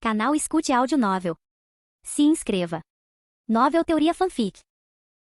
Canal Escute Áudio Novel. Se inscreva. Novel Teoria Fanfic.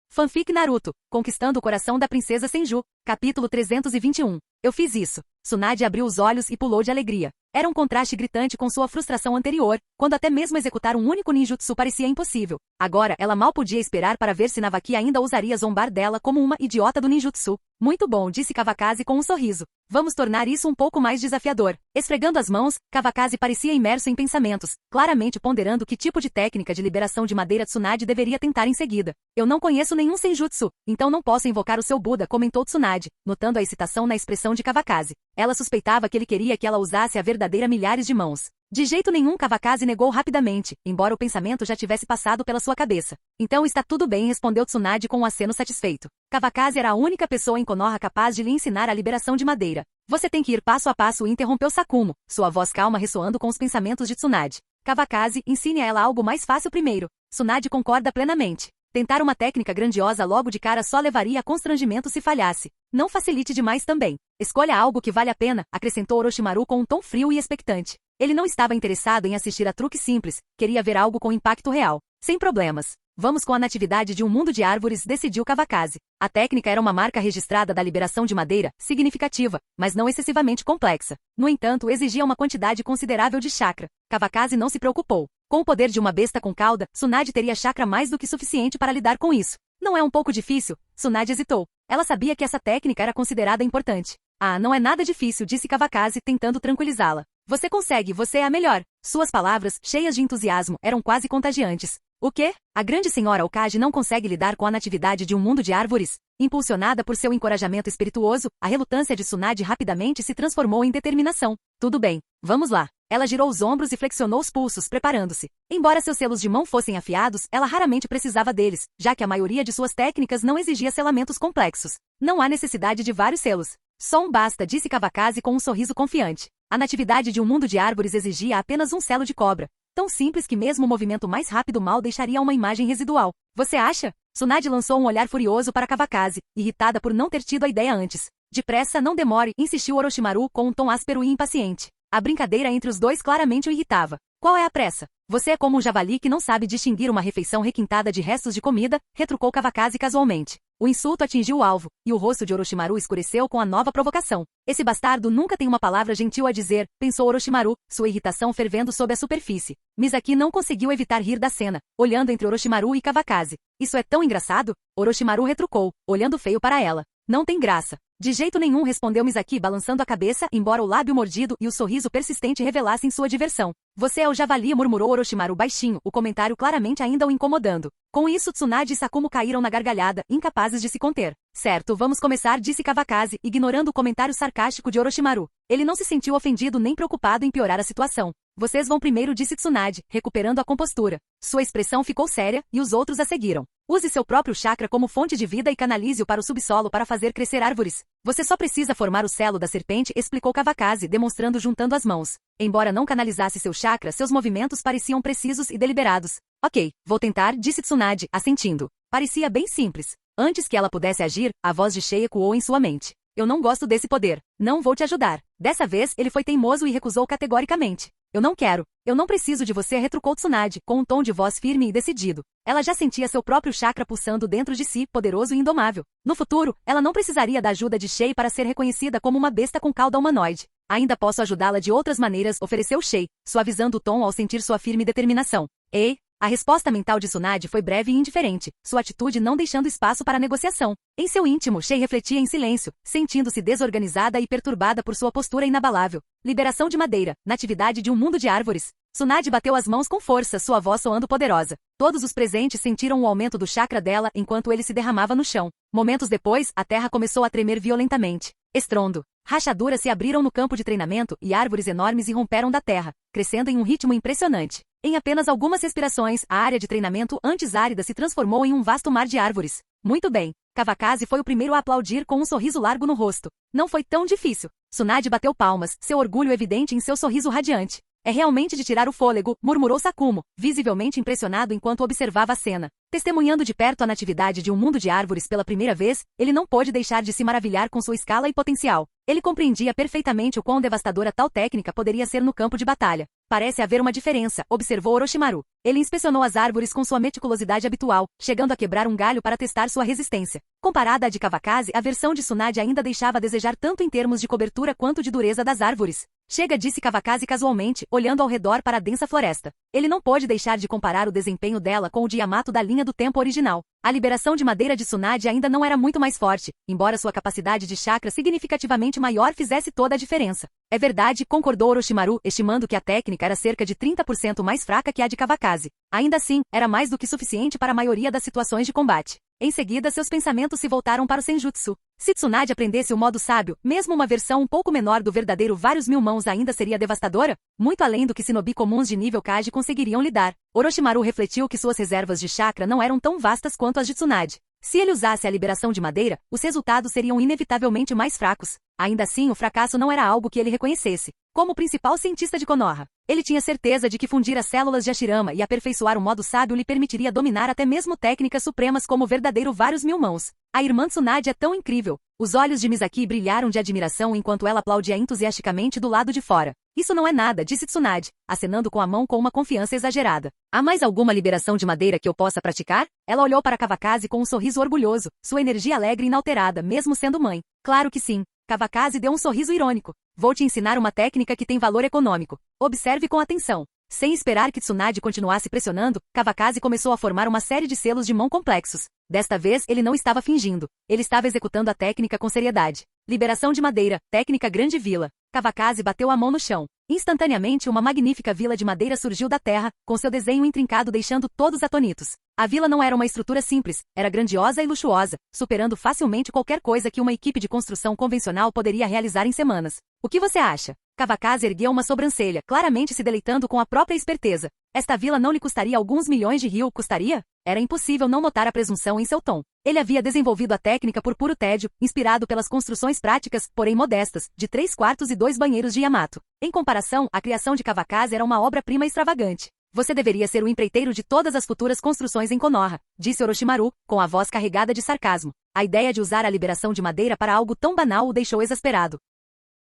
Fanfic Naruto, Conquistando o Coração da Princesa Senju, capítulo 321. Eu fiz isso. Tsunade abriu os olhos e pulou de alegria. Era um contraste gritante com sua frustração anterior, quando até mesmo executar um único ninjutsu parecia impossível. Agora, ela mal podia esperar para ver se Navaki ainda ousaria zombar dela como uma idiota do ninjutsu. Muito bom, disse Kawakaze com um sorriso. Vamos tornar isso um pouco mais desafiador. Esfregando as mãos, Kawakaze parecia imerso em pensamentos, claramente ponderando que tipo de técnica de liberação de madeira Tsunade deveria tentar em seguida. Eu não conheço nenhum senjutsu, então não posso invocar o seu Buda, comentou Tsunade, notando a excitação na expressão de Kawakaze. Ela suspeitava que ele queria que ela usasse a verdadeira milhares de mãos. De jeito nenhum, Kawakaze negou rapidamente, embora o pensamento já tivesse passado pela sua cabeça. Então está tudo bem, respondeu Tsunade com um aceno satisfeito. Kawakaze era a única pessoa em Konoha capaz de lhe ensinar a liberação de madeira. Você tem que ir passo a passo, interrompeu Sakumo, sua voz calma ressoando com os pensamentos de Tsunade. Kawakaze, ensine a ela algo mais fácil primeiro. Tsunade concorda plenamente. Tentar uma técnica grandiosa logo de cara só levaria a constrangimento se falhasse. Não facilite demais também. Escolha algo que vale a pena, acrescentou Orochimaru com um tom frio e expectante. Ele não estava interessado em assistir a truques simples, queria ver algo com impacto real. Sem problemas. Vamos com a natividade de um mundo de árvores, decidiu Kawakaze. A técnica era uma marca registrada da liberação de madeira, significativa, mas não excessivamente complexa. No entanto, exigia uma quantidade considerável de chakra. Kawakaze não se preocupou. Com o poder de uma besta com cauda, Tsunade teria chakra mais do que suficiente para lidar com isso. Não é um pouco difícil? Tsunade hesitou. Ela sabia que essa técnica era considerada importante. Ah, não é nada difícil, disse Kawakaze, tentando tranquilizá-la. Você consegue, você é a melhor. Suas palavras, cheias de entusiasmo, eram quase contagiantes. O quê? A grande senhora Okage não consegue lidar com a natividade de um mundo de árvores? Impulsionada por seu encorajamento espirituoso, a relutância de Tsunade rapidamente se transformou em determinação. Tudo bem, vamos lá. Ela girou os ombros e flexionou os pulsos, preparando-se. Embora seus selos de mão fossem afiados, ela raramente precisava deles, já que a maioria de suas técnicas não exigia selamentos complexos. Não há necessidade de vários selos. Só um basta, disse Kawakaze com um sorriso confiante. A natividade de um mundo de árvores exigia apenas um selo de cobra. Tão simples que mesmo o movimento mais rápido mal deixaria uma imagem residual. Você acha? Tsunade lançou um olhar furioso para Kawakaze, irritada por não ter tido a ideia antes. Depressa, não demore, insistiu Orochimaru com um tom áspero e impaciente. A brincadeira entre os dois claramente o irritava. Qual é a pressa? Você é como um javali que não sabe distinguir uma refeição requintada de restos de comida, retrucou Kawakaze casualmente. O insulto atingiu o alvo, e o rosto de Orochimaru escureceu com a nova provocação. Esse bastardo nunca tem uma palavra gentil a dizer, pensou Orochimaru, sua irritação fervendo sob a superfície. Misaki não conseguiu evitar rir da cena, olhando entre Orochimaru e Kawakaze. Isso é tão engraçado? Orochimaru retrucou, olhando feio para ela. Não tem graça. De jeito nenhum, respondeu Misaki balançando a cabeça, embora o lábio mordido e o sorriso persistente revelassem sua diversão. Você é o javali, murmurou Orochimaru baixinho, o comentário claramente ainda o incomodando. Com isso, Tsunade e Sakumo caíram na gargalhada, incapazes de se conter. Certo, vamos começar, disse Kawakaze, ignorando o comentário sarcástico de Orochimaru. Ele não se sentiu ofendido nem preocupado em piorar a situação. Vocês vão primeiro, disse Tsunade, recuperando a compostura. Sua expressão ficou séria, e os outros a seguiram. Use seu próprio chakra como fonte de vida e canalize-o para o subsolo para fazer crescer árvores. Você só precisa formar o selo da serpente, explicou Kawakaze, demonstrando juntando as mãos. Embora não canalizasse seu chakra, seus movimentos pareciam precisos e deliberados. Ok, vou tentar, disse Tsunade, assentindo. Parecia bem simples. Antes que ela pudesse agir, a voz de Shay ecoou em sua mente. Eu não gosto desse poder. Não vou te ajudar. Dessa vez, ele foi teimoso e recusou categoricamente. Eu não quero. Eu não preciso de você, retrucou Tsunade, com um tom de voz firme e decidido. Ela já sentia seu próprio chakra pulsando dentro de si, poderoso e indomável. No futuro, ela não precisaria da ajuda de Shay para ser reconhecida como uma besta com cauda humanoide. Ainda posso ajudá-la de outras maneiras, ofereceu Shay, suavizando o tom ao sentir sua firme determinação. Ei! A resposta mental de Tsunade foi breve e indiferente, sua atitude não deixando espaço para negociação. Em seu íntimo, Shay refletia em silêncio, sentindo-se desorganizada e perturbada por sua postura inabalável. Liberação de madeira, natividade de um mundo de árvores. Tsunade bateu as mãos com força, sua voz soando poderosa. Todos os presentes sentiram o aumento do chakra dela enquanto ele se derramava no chão. Momentos depois, a terra começou a tremer violentamente. Estrondo. Rachaduras se abriram no campo de treinamento e árvores enormes irromperam da terra, crescendo em um ritmo impressionante. Em apenas algumas respirações, a área de treinamento antes árida se transformou em um vasto mar de árvores. Muito bem. Kawakaze foi o primeiro a aplaudir com um sorriso largo no rosto. Não foi tão difícil. Tsunade bateu palmas, seu orgulho evidente em seu sorriso radiante. É realmente de tirar o fôlego, murmurou Sakumo, visivelmente impressionado enquanto observava a cena. Testemunhando de perto a natividade de um mundo de árvores pela primeira vez, ele não pôde deixar de se maravilhar com sua escala e potencial. Ele compreendia perfeitamente o quão devastadora tal técnica poderia ser no campo de batalha. Parece haver uma diferença, observou Orochimaru. Ele inspecionou as árvores com sua meticulosidade habitual, chegando a quebrar um galho para testar sua resistência. Comparada à de Kawakaze, a versão de Tsunade ainda deixava a desejar tanto em termos de cobertura quanto de dureza das árvores. Chega, disse Kawakaze casualmente, olhando ao redor para a densa floresta. Ele não pôde deixar de comparar o desempenho dela com o de Yamato da linha do tempo original. A liberação de madeira de Tsunade ainda não era muito mais forte, embora sua capacidade de chakra significativamente maior fizesse toda a diferença. É verdade, concordou Orochimaru, estimando que a técnica era cerca de 30% mais fraca que a de Kawakaze. Ainda assim, era mais do que suficiente para a maioria das situações de combate. Em seguida, seus pensamentos se voltaram para o Senjutsu. Se Tsunade aprendesse o modo sábio, mesmo uma versão um pouco menor do verdadeiro vários mil mãos ainda seria devastadora, muito além do que shinobi comuns de nível Kage conseguiriam lidar. Orochimaru refletiu que suas reservas de chakra não eram tão vastas quanto as de Tsunade. Se ele usasse a liberação de madeira, os resultados seriam inevitavelmente mais fracos. Ainda assim, o fracasso não era algo que ele reconhecesse. Como principal cientista de Konoha, ele tinha certeza de que fundir as células de Hashirama e aperfeiçoar o modo sábio lhe permitiria dominar até mesmo técnicas supremas como o verdadeiro vários mil mãos. A irmã Tsunade é tão incrível. Os olhos de Misaki brilharam de admiração enquanto ela aplaudia entusiasticamente do lado de fora. Isso não é nada, disse Tsunade, acenando com a mão com uma confiança exagerada. Há mais alguma liberação de madeira que eu possa praticar? Ela olhou para Kawakaze com um sorriso orgulhoso, sua energia alegre e inalterada, mesmo sendo mãe. Claro que sim. Kawakaze deu um sorriso irônico. Vou te ensinar uma técnica que tem valor econômico. Observe com atenção. Sem esperar que Tsunade continuasse pressionando, Kawakaze começou a formar uma série de selos de mão complexos. Desta vez, ele não estava fingindo. Ele estava executando a técnica com seriedade. Liberação de madeira, técnica grande vila. Kawakaze bateu a mão no chão. Instantaneamente, uma magnífica vila de madeira surgiu da terra, com seu desenho intrincado deixando todos atonitos. A vila não era uma estrutura simples, era grandiosa e luxuosa, superando facilmente qualquer coisa que uma equipe de construção convencional poderia realizar em semanas. O que você acha? Kawakaze ergueu uma sobrancelha, claramente se deleitando com a própria esperteza. Esta vila não lhe custaria alguns milhões de ryu, custaria? Era impossível não notar a presunção em seu tom. Ele havia desenvolvido a técnica por puro tédio, inspirado pelas construções práticas, porém modestas, de 3 quartos e 2 banheiros de Yamato. Em comparação, a criação de Kawakaze era uma obra-prima extravagante. Você deveria ser o empreiteiro de todas as futuras construções em Konoha, disse Orochimaru, com a voz carregada de sarcasmo. A ideia de usar a liberação de madeira para algo tão banal o deixou exasperado.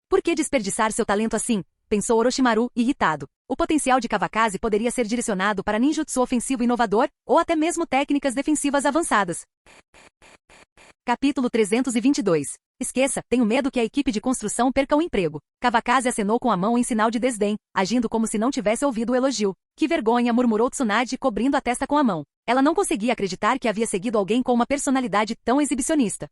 Por que desperdiçar seu talento assim? Pensou Orochimaru, irritado. O potencial de Kawakaze poderia ser direcionado para ninjutsu ofensivo inovador, ou até mesmo técnicas defensivas avançadas. Capítulo 322. Esqueça, tenho medo que a equipe de construção perca o emprego. Kawakaze acenou com a mão em sinal de desdém, agindo como se não tivesse ouvido o elogio. Que vergonha, murmurou Tsunade, cobrindo a testa com a mão. Ela não conseguia acreditar que havia seguido alguém com uma personalidade tão exibicionista.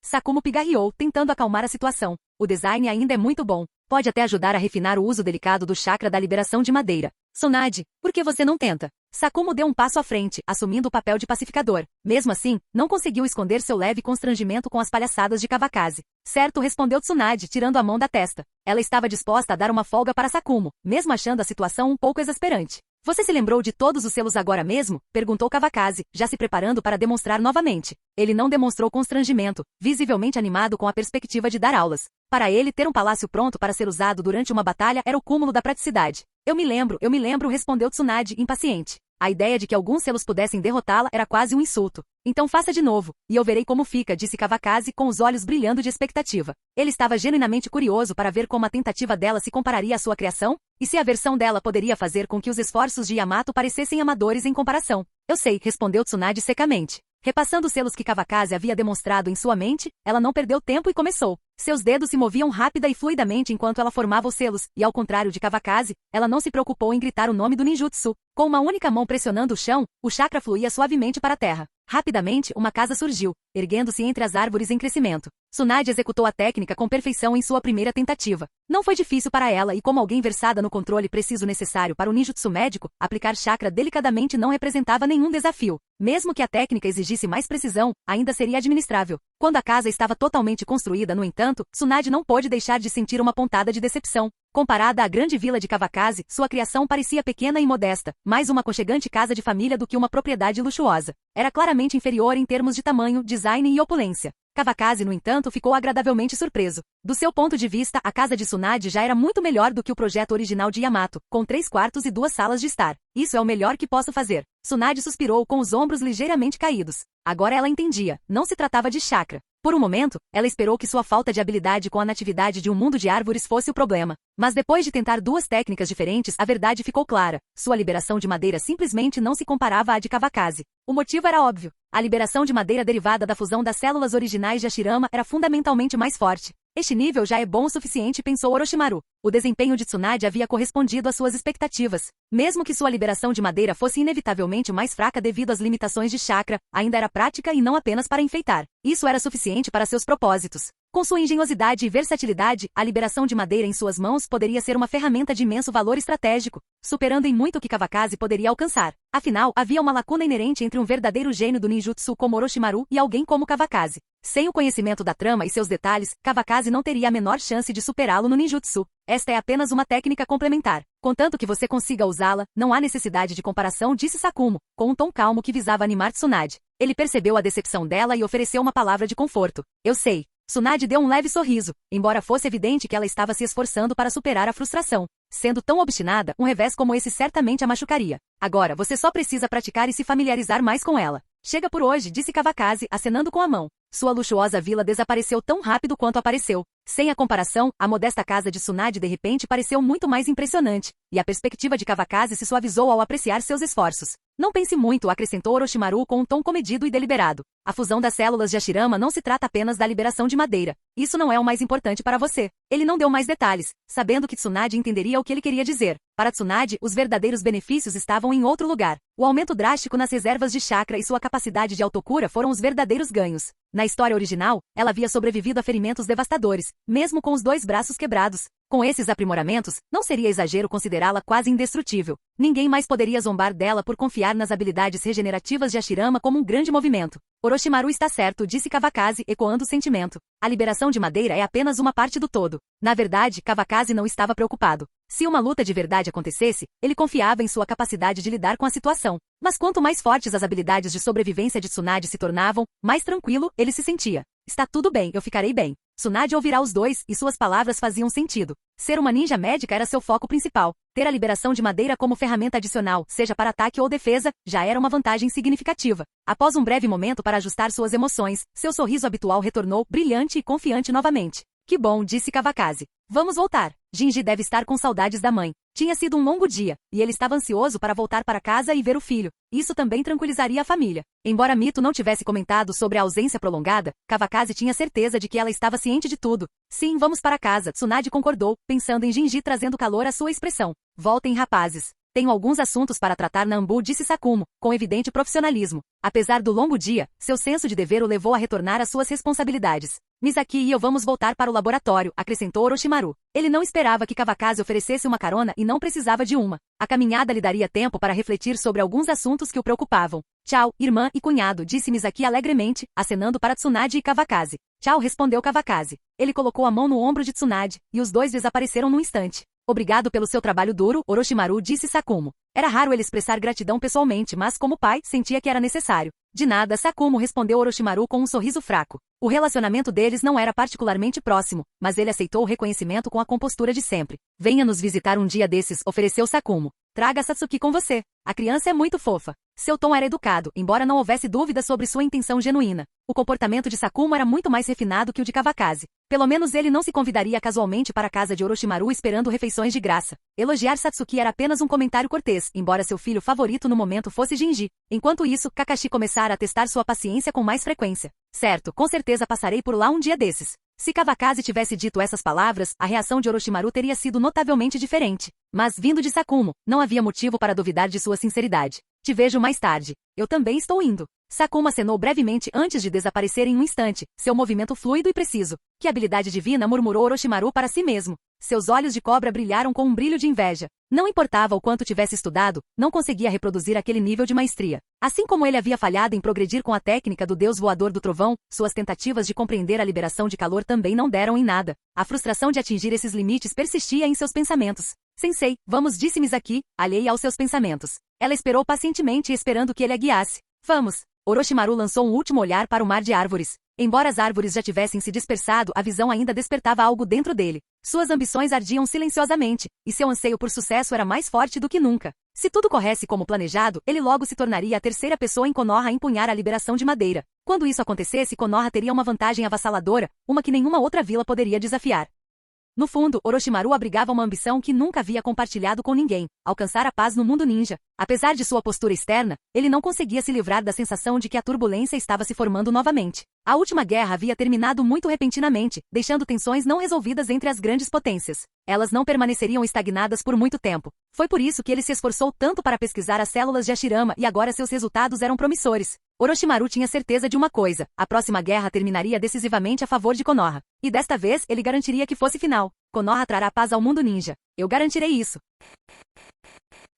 Sakumo pigarreou, tentando acalmar a situação. O design ainda é muito bom. Pode até ajudar a refinar o uso delicado do chakra da liberação de madeira. Tsunade, por que você não tenta? Sakumo deu um passo à frente, assumindo o papel de pacificador. Mesmo assim, não conseguiu esconder seu leve constrangimento com as palhaçadas de Kawakaze. Certo, respondeu Tsunade, tirando a mão da testa. Ela estava disposta a dar uma folga para Sakumo, mesmo achando a situação um pouco exasperante. Você se lembrou de todos os selos agora mesmo? Perguntou Kawakaze, já se preparando para demonstrar novamente. Ele não demonstrou constrangimento, visivelmente animado com a perspectiva de dar aulas. Para ele, ter um palácio pronto para ser usado durante uma batalha era o cúmulo da praticidade. Eu me lembro, respondeu Tsunade, impaciente. A ideia de que alguns selos pudessem derrotá-la era quase um insulto. Então faça de novo, e eu verei como fica, disse Kawakaze com os olhos brilhando de expectativa. Ele estava genuinamente curioso para ver como a tentativa dela se compararia à sua criação, e se a versão dela poderia fazer com que os esforços de Yamato parecessem amadores em comparação. Eu sei, respondeu Tsunade secamente. Repassando os selos que Kawakaze havia demonstrado em sua mente, ela não perdeu tempo e começou. Seus dedos se moviam rápida e fluidamente enquanto ela formava os selos, e ao contrário de Kawakaze, ela não se preocupou em gritar o nome do ninjutsu. Com uma única mão pressionando o chão, o chakra fluía suavemente para a terra. Rapidamente, uma casa surgiu, erguendo-se entre as árvores em crescimento. Tsunade executou a técnica com perfeição em sua primeira tentativa. Não foi difícil para ela e como alguém versada no controle preciso necessário para o ninjutsu médico, aplicar chakra delicadamente não representava nenhum desafio. Mesmo que a técnica exigisse mais precisão, ainda seria administrável. Quando a casa estava totalmente construída, no entanto, Tsunade não pôde deixar de sentir uma pontada de decepção. Comparada à grande vila de Kawakaze, sua criação parecia pequena e modesta, mais uma aconchegante casa de família do que uma propriedade luxuosa. Era claramente inferior em termos de tamanho, design e opulência. Kawakaze, no entanto, ficou agradavelmente surpreso. Do seu ponto de vista, a casa de Tsunade já era muito melhor do que o projeto original de Yamato, com 3 quartos e 2 salas de estar. Isso é o melhor que posso fazer. Tsunade suspirou com os ombros ligeiramente caídos. Agora ela entendia, não se tratava de chakra. Por um momento, ela esperou que sua falta de habilidade com a natividade de um mundo de árvores fosse o problema. Mas depois de tentar 2 técnicas diferentes, a verdade ficou clara. Sua liberação de madeira simplesmente não se comparava à de Kawakaze. O motivo era óbvio. A liberação de madeira derivada da fusão das células originais de Hashirama era fundamentalmente mais forte. Este nível já é bom o suficiente, pensou Orochimaru. O desempenho de Tsunade havia correspondido às suas expectativas. Mesmo que sua liberação de madeira fosse inevitavelmente mais fraca devido às limitações de chakra, ainda era prática e não apenas para enfeitar. Isso era suficiente para seus propósitos. Com sua engenhosidade e versatilidade, a liberação de madeira em suas mãos poderia ser uma ferramenta de imenso valor estratégico, superando em muito o que Kawakaze poderia alcançar. Afinal, havia uma lacuna inerente entre um verdadeiro gênio do ninjutsu como Orochimaru e alguém como Kawakaze. Sem o conhecimento da trama e seus detalhes, Kawakaze não teria a menor chance de superá-lo no ninjutsu. Esta é apenas uma técnica complementar. Contanto que você consiga usá-la, não há necessidade de comparação, disse Sakumo, com um tom calmo que visava animar Tsunade. Ele percebeu a decepção dela e ofereceu uma palavra de conforto. Eu sei. Tsunade deu um leve sorriso, embora fosse evidente que ela estava se esforçando para superar a frustração. Sendo tão obstinada, um revés como esse certamente a machucaria. Agora, você só precisa praticar e se familiarizar mais com ela. Chega por hoje, disse Kawakaze, acenando com a mão. Sua luxuosa vila desapareceu tão rápido quanto apareceu. Sem a comparação, a modesta casa de Tsunade de repente pareceu muito mais impressionante, e a perspectiva de Kawakaze se suavizou ao apreciar seus esforços. Não pense muito, acrescentou Orochimaru com um tom comedido e deliberado. A fusão das células de Hashirama não se trata apenas da liberação de madeira. Isso não é o mais importante para você. Ele não deu mais detalhes, sabendo que Tsunade entenderia o que ele queria dizer. Para Tsunade, os verdadeiros benefícios estavam em outro lugar. O aumento drástico nas reservas de chakra e sua capacidade de autocura foram os verdadeiros ganhos. Na história original, ela havia sobrevivido a ferimentos devastadores, mesmo com os 2 braços quebrados. Com esses aprimoramentos, não seria exagero considerá-la quase indestrutível. Ninguém mais poderia zombar dela por confiar nas habilidades regenerativas de Hashirama como um grande movimento. Orochimaru está certo, disse Kawakaze, ecoando o sentimento. A liberação de madeira é apenas uma parte do todo. Na verdade, Kawakaze não estava preocupado. Se uma luta de verdade acontecesse, ele confiava em sua capacidade de lidar com a situação. Mas quanto mais fortes as habilidades de sobrevivência de Tsunade se tornavam, mais tranquilo ele se sentia. Está tudo bem, eu ficarei bem. Tsunade ouvirá os 2, e suas palavras faziam sentido. Ser uma ninja médica era seu foco principal. Ter a liberação de madeira como ferramenta adicional, seja para ataque ou defesa, já era uma vantagem significativa. Após um breve momento para ajustar suas emoções, seu sorriso habitual retornou, brilhante e confiante novamente. Que bom, disse Kawakaze. Vamos voltar. Jinji deve estar com saudades da mãe. Tinha sido um longo dia, e ele estava ansioso para voltar para casa e ver o filho. Isso também tranquilizaria a família. Embora Mito não tivesse comentado sobre a ausência prolongada, Kawakaze tinha certeza de que ela estava ciente de tudo. Sim, vamos para casa, Tsunade concordou, pensando em Jinji trazendo calor à sua expressão. Voltem, rapazes. Tenho alguns assuntos para tratar na Ambu, disse Sakumo, com evidente profissionalismo. Apesar do longo dia, seu senso de dever o levou a retornar às suas responsabilidades. Misaki e eu vamos voltar para o laboratório, acrescentou Orochimaru. Ele não esperava que Kawakaze oferecesse uma carona e não precisava de uma. A caminhada lhe daria tempo para refletir sobre alguns assuntos que o preocupavam. Tchau, irmã e cunhado, disse Misaki alegremente, acenando para Tsunade e Kawakaze. Tchau, respondeu Kawakaze. Ele colocou a mão no ombro de Tsunade, e os 2 desapareceram num instante. Obrigado pelo seu trabalho duro, Orochimaru, disse Sakumo. Era raro ele expressar gratidão pessoalmente, mas como pai, sentia que era necessário. De nada, Sakumo, respondeu Orochimaru com um sorriso fraco. O relacionamento deles não era particularmente próximo, mas ele aceitou o reconhecimento com a compostura de sempre. Venha nos visitar um dia desses, ofereceu Sakumo. Traga Satsuki com você. A criança é muito fofa. Seu tom era educado, embora não houvesse dúvida sobre sua intenção genuína. O comportamento de Sakumo era muito mais refinado que o de Kawakaze. Pelo menos ele não se convidaria casualmente para a casa de Orochimaru esperando refeições de graça. Elogiar Satsuki era apenas um comentário cortês, embora seu filho favorito no momento fosse Jinji. Enquanto isso, Kakashi começara a testar sua paciência com mais frequência. Certo, com certeza passarei por lá um dia desses. Se Kawakaze tivesse dito essas palavras, a reação de Orochimaru teria sido notavelmente diferente. Mas, vindo de Sakumo, não havia motivo para duvidar de sua sinceridade. Te vejo mais tarde. Eu também estou indo. Sakuma acenou brevemente antes de desaparecer em um instante, seu movimento fluido e preciso. Que habilidade divina, murmurou Orochimaru para si mesmo. Seus olhos de cobra brilharam com um brilho de inveja. Não importava o quanto tivesse estudado, não conseguia reproduzir aquele nível de maestria. Assim como ele havia falhado em progredir com a técnica do deus voador do trovão, suas tentativas de compreender a liberação de calor também não deram em nada. A frustração de atingir esses limites persistia em seus pensamentos. Sensei, vamos, disse Misaki, alheia aos seus pensamentos. Ela esperou pacientemente esperando que ele a guiasse. Vamos. Orochimaru lançou um último olhar para o mar de árvores. Embora as árvores já tivessem se dispersado, a visão ainda despertava algo dentro dele. Suas ambições ardiam silenciosamente, e seu anseio por sucesso era mais forte do que nunca. Se tudo corresse como planejado, ele logo se tornaria a terceira pessoa em Konoha a empunhar a liberação de madeira. Quando isso acontecesse, Konoha teria uma vantagem avassaladora, uma que nenhuma outra vila poderia desafiar. No fundo, Orochimaru abrigava uma ambição que nunca havia compartilhado com ninguém, alcançar a paz no mundo ninja. Apesar de sua postura externa, ele não conseguia se livrar da sensação de que a turbulência estava se formando novamente. A última guerra havia terminado muito repentinamente, deixando tensões não resolvidas entre as grandes potências. Elas não permaneceriam estagnadas por muito tempo. Foi por isso que ele se esforçou tanto para pesquisar as células de Hashirama e agora seus resultados eram promissores. Orochimaru tinha certeza de uma coisa: a próxima guerra terminaria decisivamente a favor de Konoha. E desta vez ele garantiria que fosse final. Konoha trará paz ao mundo ninja. Eu garantirei isso.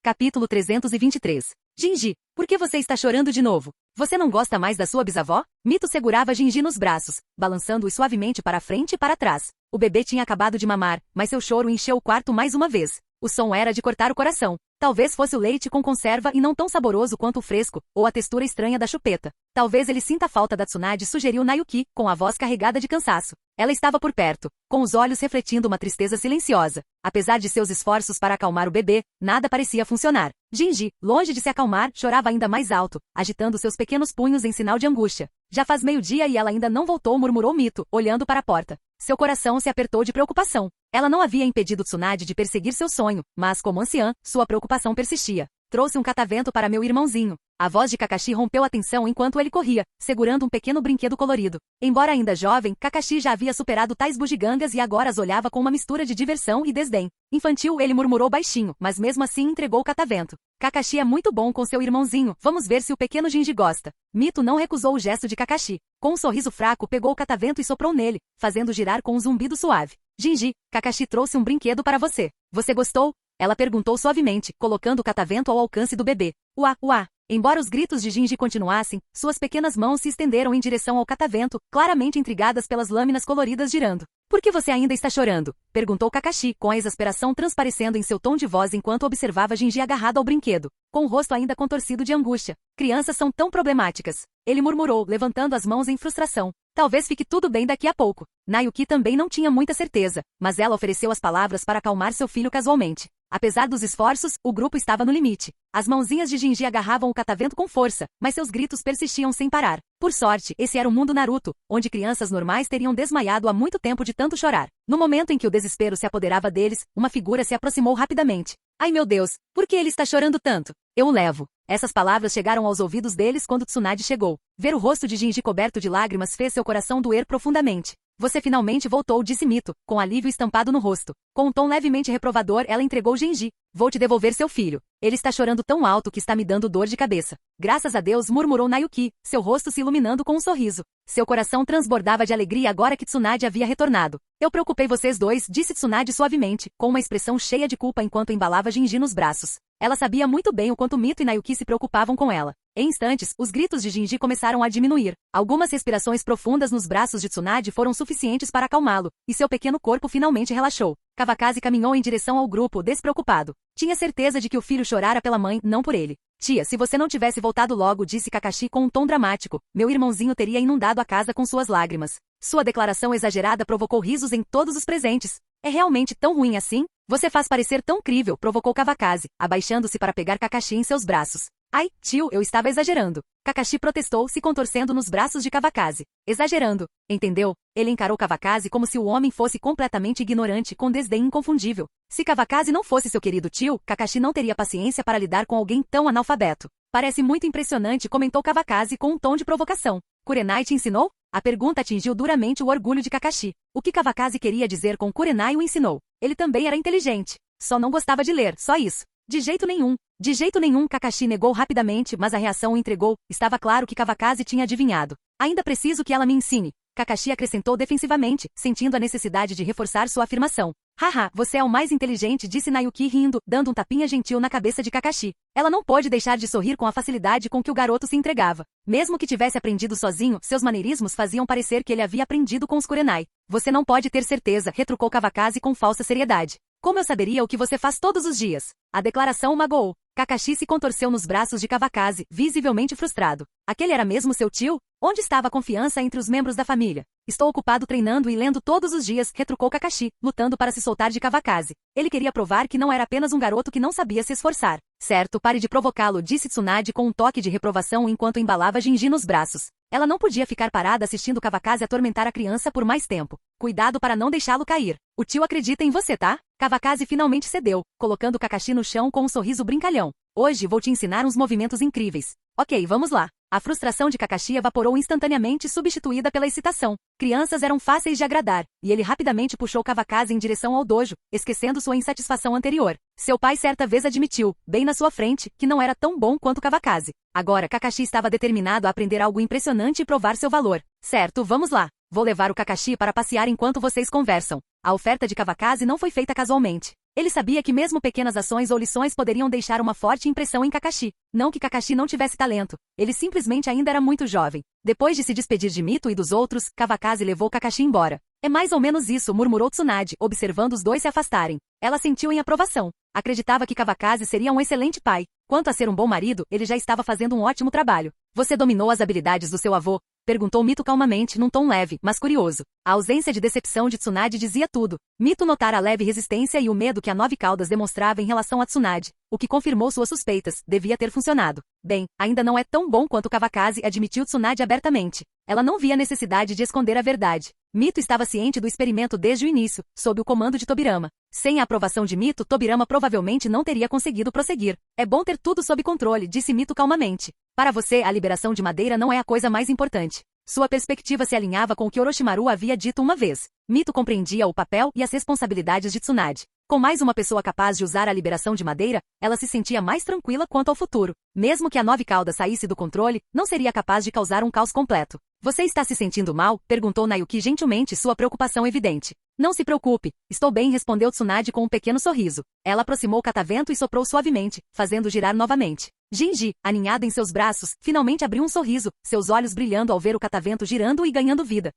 Capítulo 323. Jinji, por que você está chorando de novo? Você não gosta mais da sua bisavó? Mito segurava Jinji nos braços, balançando-o suavemente para frente e para trás. O bebê tinha acabado de mamar, mas seu choro encheu o quarto mais uma vez. O som era de cortar o coração. Talvez fosse o leite com conserva e não tão saboroso quanto o fresco, ou a textura estranha da chupeta. Talvez ele sinta falta da Tsunade, sugeriu Nayuki, com a voz carregada de cansaço. Ela estava por perto, com os olhos refletindo uma tristeza silenciosa. Apesar de seus esforços para acalmar o bebê, nada parecia funcionar. Jinji, longe de se acalmar, chorava ainda mais alto, agitando seus pequenos punhos em sinal de angústia. Já faz meio-dia e ela ainda não voltou, murmurou Mito, olhando para a porta. Seu coração se apertou de preocupação. Ela não havia impedido Tsunade de perseguir seu sonho, mas como anciã, sua preocupação persistia. Trouxe um catavento para meu irmãozinho. A voz de Kakashi rompeu a tensão enquanto ele corria, segurando um pequeno brinquedo colorido. Embora ainda jovem, Kakashi já havia superado tais bugigangas e agora as olhava com uma mistura de diversão e desdém. Infantil, ele murmurou baixinho, mas mesmo assim entregou o catavento. Kakashi é muito bom com seu irmãozinho, vamos ver se o pequeno Jinji gosta. Mito não recusou o gesto de Kakashi. Com um sorriso fraco, pegou o catavento e soprou nele, fazendo girar com um zumbido suave. Jinji, Kakashi trouxe um brinquedo para você. Você gostou? Ela perguntou suavemente, colocando o catavento ao alcance do bebê. Uá, uá. Embora os gritos de Jinji continuassem, suas pequenas mãos se estenderam em direção ao catavento, claramente intrigadas pelas lâminas coloridas girando. Por que você ainda está chorando? Perguntou Kakashi, com a exasperação transparecendo em seu tom de voz enquanto observava Jinji agarrado ao brinquedo, com o rosto ainda contorcido de angústia. Crianças são tão problemáticas. Ele murmurou, levantando as mãos em frustração. Talvez fique tudo bem daqui a pouco. Nayuki também não tinha muita certeza, mas ela ofereceu as palavras para acalmar seu filho casualmente. Apesar dos esforços, o grupo estava no limite. As mãozinhas de Jinji agarravam o catavento com força, mas seus gritos persistiam sem parar. Por sorte, esse era o mundo Naruto, onde crianças normais teriam desmaiado há muito tempo de tanto chorar. No momento em que o desespero se apoderava deles, uma figura se aproximou rapidamente. Ai meu Deus, por que ele está chorando tanto? Eu o levo. Essas palavras chegaram aos ouvidos deles quando Tsunade chegou. Ver o rosto de Jinji coberto de lágrimas fez seu coração doer profundamente. Você finalmente voltou, disse Mito, com alívio estampado no rosto. Com um tom levemente reprovador, ela entregou Jinji. Vou te devolver seu filho. Ele está chorando tão alto que está me dando dor de cabeça. Graças a Deus, murmurou Nayuki, seu rosto se iluminando com um sorriso. Seu coração transbordava de alegria agora que Tsunade havia retornado. Eu preocupei vocês dois, disse Tsunade suavemente, com uma expressão cheia de culpa enquanto embalava Jinji nos braços. Ela sabia muito bem o quanto Mito e Nayuki se preocupavam com ela. Em instantes, os gritos de Jinji começaram a diminuir. Algumas respirações profundas nos braços de Tsunade foram suficientes para acalmá-lo, e seu pequeno corpo finalmente relaxou. Kawakaze caminhou em direção ao grupo, despreocupado. Tinha certeza de que o filho chorara pela mãe, não por ele. Tia, se você não tivesse voltado logo, disse Kakashi com um tom dramático, meu irmãozinho teria inundado a casa com suas lágrimas. Sua declaração exagerada provocou risos em todos os presentes. É realmente tão ruim assim? Você faz parecer tão crível, provocou Kawakaze, abaixando-se para pegar Kakashi em seus braços. Ai, tio, eu estava exagerando. Kakashi protestou, se contorcendo nos braços de Kawakaze. Exagerando. Entendeu? Ele encarou Kawakaze como se o homem fosse completamente ignorante, com desdém inconfundível. Se Kawakaze não fosse seu querido tio, Kakashi não teria paciência para lidar com alguém tão analfabeto. Parece muito impressionante, comentou Kawakaze com um tom de provocação. Kurenai te ensinou? A pergunta atingiu duramente o orgulho de Kakashi. O que Kawakaze queria dizer com Kurenai o ensinou? Ele também era inteligente. Só não gostava de ler, só isso. De jeito nenhum. De jeito nenhum, Kakashi negou rapidamente, mas a reação o entregou. Estava claro que Kawakaze tinha adivinhado. Ainda preciso que ela me ensine. Kakashi acrescentou defensivamente, sentindo a necessidade de reforçar sua afirmação. Haha, você é o mais inteligente, disse Nayuki rindo, dando um tapinha gentil na cabeça de Kakashi. Ela não pôde deixar de sorrir com a facilidade com que o garoto se entregava. Mesmo que tivesse aprendido sozinho, seus maneirismos faziam parecer que ele havia aprendido com os Kurenai. Você não pode ter certeza, retrucou Kawakaze com falsa seriedade. Como eu saberia o que você faz todos os dias? A declaração o magoou. Kakashi se contorceu nos braços de Kawakaze, visivelmente frustrado. Aquele era mesmo seu tio? Onde estava a confiança entre os membros da família? Estou ocupado treinando e lendo todos os dias, retrucou Kakashi, lutando para se soltar de Kawakaze. Ele queria provar que não era apenas um garoto que não sabia se esforçar. Certo, pare de provocá-lo, disse Tsunade com um toque de reprovação enquanto embalava Jinji nos braços. Ela não podia ficar parada assistindo Kawakaze atormentar a criança por mais tempo. Cuidado para não deixá-lo cair. O tio acredita em você, tá? Kawakaze finalmente cedeu, colocando Kakashi no chão com um sorriso brincalhão. Hoje vou te ensinar uns movimentos incríveis. Ok, vamos lá. A frustração de Kakashi evaporou instantaneamente, substituída pela excitação. Crianças eram fáceis de agradar, e ele rapidamente puxou Kawakaze em direção ao dojo, esquecendo sua insatisfação anterior. Seu pai certa vez admitiu, bem na sua frente, que não era tão bom quanto Kawakaze. Agora Kakashi estava determinado a aprender algo impressionante e provar seu valor. Certo, vamos lá. Vou levar o Kakashi para passear enquanto vocês conversam. A oferta de Kawakaze não foi feita casualmente. Ele sabia que mesmo pequenas ações ou lições poderiam deixar uma forte impressão em Kakashi. Não que Kakashi não tivesse talento, ele simplesmente ainda era muito jovem. Depois de se despedir de Mito e dos outros, Kawakaze levou Kakashi embora. É mais ou menos isso, murmurou Tsunade, observando os dois se afastarem. Ela sentiu em aprovação. Acreditava que Kawakaze seria um excelente pai. Quanto a ser um bom marido, ele já estava fazendo um ótimo trabalho. Você dominou as habilidades do seu avô? Perguntou Mito calmamente, num tom leve, mas curioso. A ausência de decepção de Tsunade dizia tudo. Mito notara a leve resistência e o medo que a Nove Caudas demonstrava em relação a Tsunade, o que confirmou suas suspeitas. Devia ter funcionado. Bem, ainda não é tão bom quanto Kawakaze, admitiu Tsunade abertamente. Ela não via necessidade de esconder a verdade. Mito estava ciente do experimento desde o início, sob o comando de Tobirama. Sem a aprovação de Mito, Tobirama provavelmente não teria conseguido prosseguir. É bom ter tudo sob controle, disse Mito calmamente. Para você, a liberação de madeira não é a coisa mais importante. Sua perspectiva se alinhava com o que Orochimaru havia dito uma vez. Mito compreendia o papel e as responsabilidades de Tsunade. Com mais uma pessoa capaz de usar a liberação de madeira, ela se sentia mais tranquila quanto ao futuro. Mesmo que a Nove Cauda saísse do controle, não seria capaz de causar um caos completo. Você está se sentindo mal? Perguntou Nayuki gentilmente, sua preocupação evidente. Não se preocupe, estou bem, respondeu Tsunade com um pequeno sorriso. Ela aproximou o catavento e soprou suavemente, fazendo girar novamente. Jinji, aninhado em seus braços, finalmente abriu um sorriso, seus olhos brilhando ao ver o catavento girando e ganhando vida.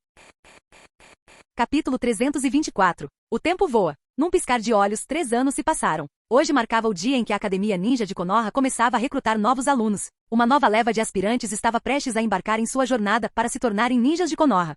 Capítulo 324. O tempo voa. Num piscar de olhos, 3 anos se passaram. Hoje marcava o dia em que a Academia Ninja de Konoha começava a recrutar novos alunos. Uma nova leva de aspirantes estava prestes a embarcar em sua jornada para se tornarem ninjas de Konoha.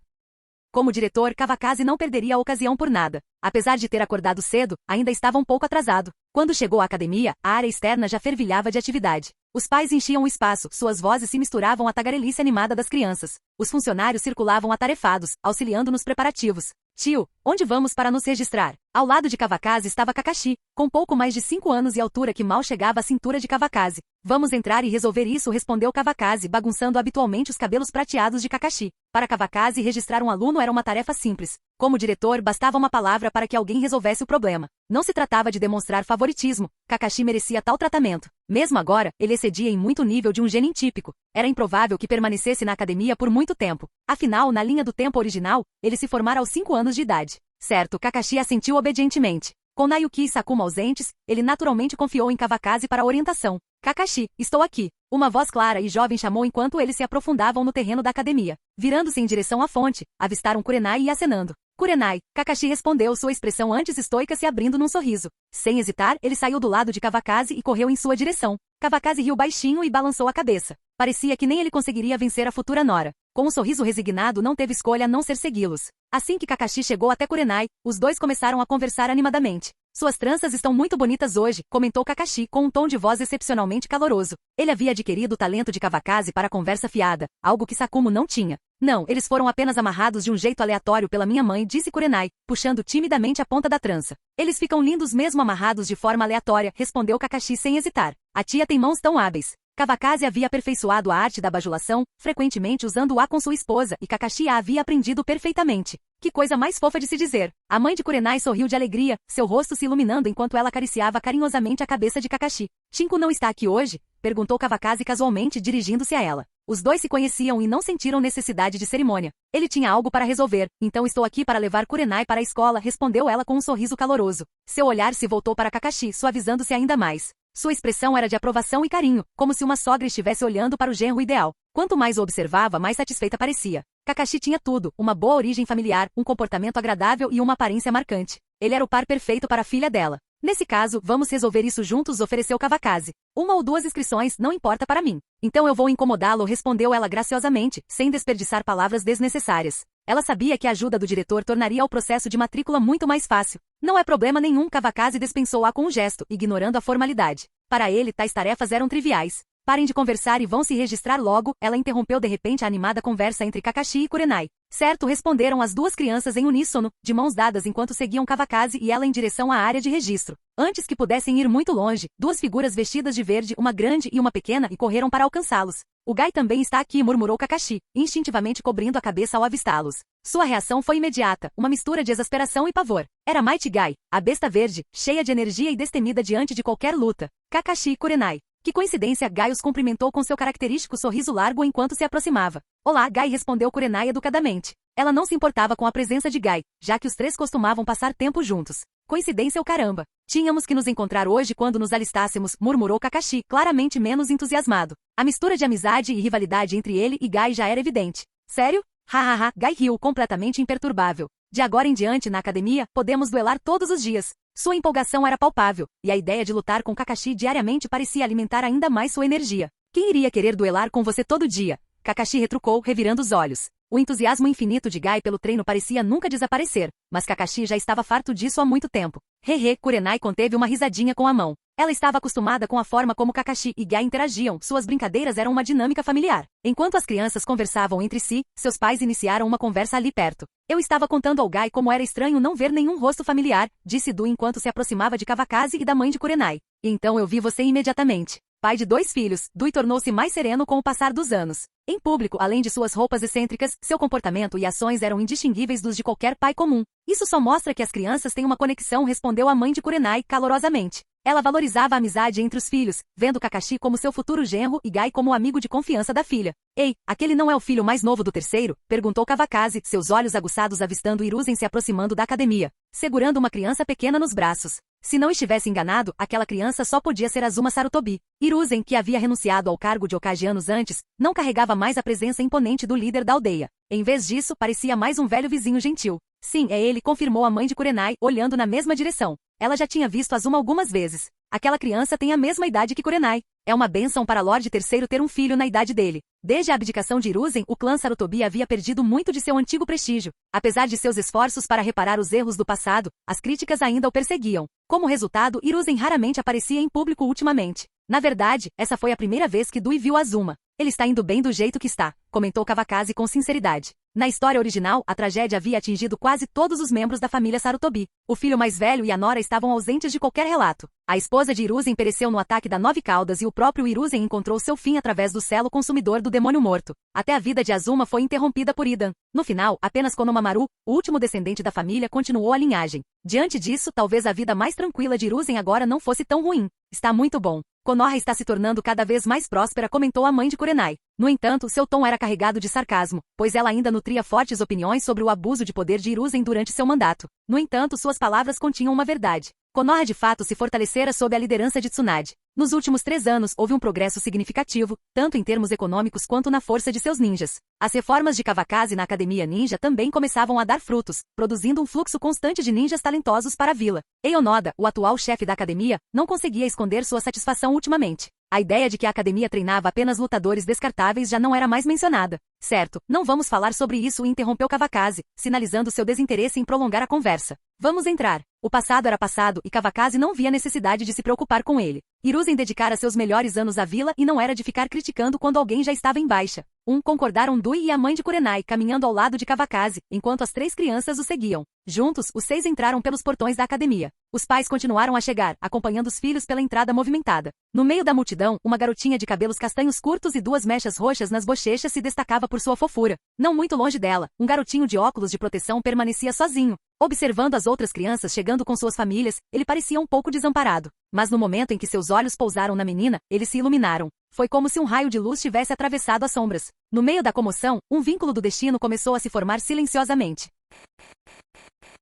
Como diretor, Kawakaze não perderia a ocasião por nada. Apesar de ter acordado cedo, ainda estava um pouco atrasado. Quando chegou à academia, a área externa já fervilhava de atividade. Os pais enchiam o espaço, suas vozes se misturavam à tagarelice animada das crianças. Os funcionários circulavam atarefados, auxiliando nos preparativos. Tio, onde vamos para nos registrar? Ao lado de Kawakaze estava Kakashi, com pouco mais de 5 anos e altura que mal chegava à cintura de Kawakaze. Vamos entrar e resolver isso, respondeu Kawakaze, bagunçando habitualmente os cabelos prateados de Kakashi. Para Kawakaze, registrar um aluno era uma tarefa simples. Como diretor, bastava uma palavra para que alguém resolvesse o problema. Não se tratava de demonstrar favoritismo. Kakashi merecia tal tratamento. Mesmo agora, ele excedia em muito nível de um genin típico. Era improvável que permanecesse na academia por muito tempo. Afinal, na linha do tempo original, ele se formara aos 5 anos de idade. Certo, Kakashi assentiu obedientemente. Com Nayuki e Sakuma ausentes, ele naturalmente confiou em Kawakaze para a orientação. Kakashi, estou aqui. Uma voz clara e jovem chamou enquanto eles se aprofundavam no terreno da academia. Virando-se em direção à fonte, avistaram Kurenai e acenando. Kurenai, Kakashi respondeu, sua expressão antes estoica se abrindo num sorriso. Sem hesitar, ele saiu do lado de Kawakaze e correu em sua direção. Kawakaze riu baixinho e balançou a cabeça. Parecia que nem ele conseguiria vencer a futura nora. Com um sorriso resignado, não teve escolha a não ser segui-los. Assim que Kakashi chegou até Kurenai, os dois começaram a conversar animadamente. Suas tranças estão muito bonitas hoje, comentou Kakashi com um tom de voz excepcionalmente caloroso. Ele havia adquirido o talento de Kawakaze para a conversa fiada, algo que Sakumo não tinha. Não, eles foram apenas amarrados de um jeito aleatório pela minha mãe, disse Kurenai, puxando timidamente a ponta da trança. Eles ficam lindos mesmo amarrados de forma aleatória, respondeu Kakashi sem hesitar. A tia tem mãos tão hábeis. Kawakaze havia aperfeiçoado a arte da bajulação, frequentemente usando-a com sua esposa, e Kakashi a havia aprendido perfeitamente. Que coisa mais fofa de se dizer! A mãe de Kurenai sorriu de alegria, seu rosto se iluminando enquanto ela acariciava carinhosamente a cabeça de Kakashi. Shinku não está aqui hoje? Perguntou Kawakaze casualmente, dirigindo-se a ela. Os dois se conheciam e não sentiram necessidade de cerimônia. Ele tinha algo para resolver, então estou aqui para levar Kurenai para a escola, respondeu ela com um sorriso caloroso. Seu olhar se voltou para Kakashi, suavizando-se ainda mais. Sua expressão era de aprovação e carinho, como se uma sogra estivesse olhando para o genro ideal. Quanto mais o observava, mais satisfeita parecia. Kakashi tinha tudo, uma boa origem familiar, um comportamento agradável e uma aparência marcante. Ele era o par perfeito para a filha dela. Nesse caso, vamos resolver isso juntos, ofereceu Kawakaze. 1 ou 2 inscrições, não importa para mim. Então eu vou incomodá-lo, respondeu ela graciosamente, sem desperdiçar palavras desnecessárias. Ela sabia que a ajuda do diretor tornaria o processo de matrícula muito mais fácil. Não é problema nenhum, Kawakaze dispensou-a com um gesto, ignorando a formalidade. Para ele, tais tarefas eram triviais. Parem de conversar e vão se registrar logo, ela interrompeu de repente a animada conversa entre Kakashi e Kurenai. Certo, responderam as duas crianças em uníssono, de mãos dadas enquanto seguiam Kawakaze e ela em direção à área de registro. Antes que pudessem ir muito longe, 2 figuras vestidas de verde, uma grande e uma pequena, e correram para alcançá-los. O Gai também está aqui, murmurou Kakashi, instintivamente cobrindo a cabeça ao avistá-los. Sua reação foi imediata, uma mistura de exasperação e pavor. Era Mighty Gai, a besta verde, cheia de energia e destemida diante de qualquer luta. Kakashi e Kurenai. Que coincidência, Gai os cumprimentou com seu característico sorriso largo enquanto se aproximava. Olá, Gai, respondeu Kurenai educadamente. Ela não se importava com a presença de Gai, já que os 3 costumavam passar tempo juntos. Coincidência o caramba. Tínhamos que nos encontrar hoje quando nos alistássemos, murmurou Kakashi, claramente menos entusiasmado. A mistura de amizade e rivalidade entre ele e Gai já era evidente. Sério? Hahaha, Gai riu, completamente imperturbável. De agora em diante na academia, podemos duelar todos os dias. Sua empolgação era palpável, e a ideia de lutar com Kakashi diariamente parecia alimentar ainda mais sua energia. Quem iria querer duelar com você todo dia? Kakashi retrucou, revirando os olhos. O entusiasmo infinito de Gai pelo treino parecia nunca desaparecer, mas Kakashi já estava farto disso há muito tempo. Hehe, Kurenai conteve uma risadinha com a mão. Ela estava acostumada com a forma como Kakashi e Gai interagiam, suas brincadeiras eram uma dinâmica familiar. Enquanto as crianças conversavam entre si, seus pais iniciaram uma conversa ali perto. Eu estava contando ao Gai como era estranho não ver nenhum rosto familiar, disse Du enquanto se aproximava de Kawakaze e da mãe de Kurenai. E então eu vi você imediatamente. Pai de 2 filhos, Dui tornou-se mais sereno com o passar dos anos. Em público, além de suas roupas excêntricas, seu comportamento e ações eram indistinguíveis dos de qualquer pai comum. Isso só mostra que as crianças têm uma conexão, respondeu a mãe de Kurenai, calorosamente. Ela valorizava a amizade entre os filhos, vendo Kakashi como seu futuro genro e Gai como o amigo de confiança da filha. Ei, aquele não é o filho mais novo do terceiro? Perguntou Kawakaze, seus olhos aguçados avistando Hiruzen se aproximando da academia, segurando uma criança pequena nos braços. Se não estivesse enganado, aquela criança só podia ser Azuma Sarutobi. Hiruzen, que havia renunciado ao cargo de Hokage anos antes, não carregava mais a presença imponente do líder da aldeia. Em vez disso, parecia mais um velho vizinho gentil. Sim, é ele, confirmou a mãe de Kurenai, olhando na mesma direção. Ela já tinha visto Azuma algumas vezes. Aquela criança tem a mesma idade que Kurenai. É uma bênção para Lorde Terceiro ter um filho na idade dele. Desde a abdicação de Hiruzen, o clã Sarutobi havia perdido muito de seu antigo prestígio. Apesar de seus esforços para reparar os erros do passado, as críticas ainda o perseguiam. Como resultado, Hiruzen raramente aparecia em público ultimamente. Na verdade, essa foi a primeira vez que Dui viu Azuma. Ele está indo bem do jeito que está, comentou Kawakaze com sinceridade. Na história original, a tragédia havia atingido quase todos os membros da família Sarutobi. O filho mais velho e a nora estavam ausentes de qualquer relato. A esposa de Hiruzen pereceu no ataque da 9 Caudas e o próprio Hiruzen encontrou seu fim através do selo consumidor do demônio morto. Até a vida de Azuma foi interrompida por Idan. No final, apenas Konohamaru, o último descendente da família, continuou a linhagem. Diante disso, talvez a vida mais tranquila de Hiruzen agora não fosse tão ruim. Está muito bom. Konoha está se tornando cada vez mais próspera, comentou a mãe de Kurenai. No entanto, seu tom era carregado de sarcasmo, pois ela ainda nutria fortes opiniões sobre o abuso de poder de Hiruzen durante seu mandato. No entanto, suas palavras continham uma verdade. Konoha de fato se fortalecera sob a liderança de Tsunade. Nos últimos 3 anos houve um progresso significativo, tanto em termos econômicos quanto na força de seus ninjas. As reformas de Kawakaze na Academia Ninja também começavam a dar frutos, produzindo um fluxo constante de ninjas talentosos para a vila. Eionoda, o atual chefe da academia, não conseguia esconder sua satisfação ultimamente. A ideia de que a academia treinava apenas lutadores descartáveis já não era mais mencionada. Certo, não vamos falar sobre isso, interrompeu Kawakaze, sinalizando seu desinteresse em prolongar a conversa. Vamos entrar. O passado era passado e Kawakaze não via necessidade de se preocupar com ele. Hiruzen dedicara seus melhores anos à vila e não era de ficar criticando quando alguém já estava em baixa. concordaram Dui e a mãe de Kurenai, caminhando ao lado de Kawakazi, enquanto as 3 crianças o seguiam. Juntos, os 6 entraram pelos portões da academia. Os pais continuaram a chegar, acompanhando os filhos pela entrada movimentada. No meio da multidão, uma garotinha de cabelos castanhos curtos e 2 mechas roxas nas bochechas se destacava por sua fofura. Não muito longe dela, um garotinho de óculos de proteção permanecia sozinho. Observando as outras crianças chegando com suas famílias, ele parecia um pouco desamparado. Mas no momento em que seus olhos pousaram na menina, eles se iluminaram. Foi como se um raio de luz tivesse atravessado as sombras. No meio da comoção, um vínculo do destino começou a se formar silenciosamente.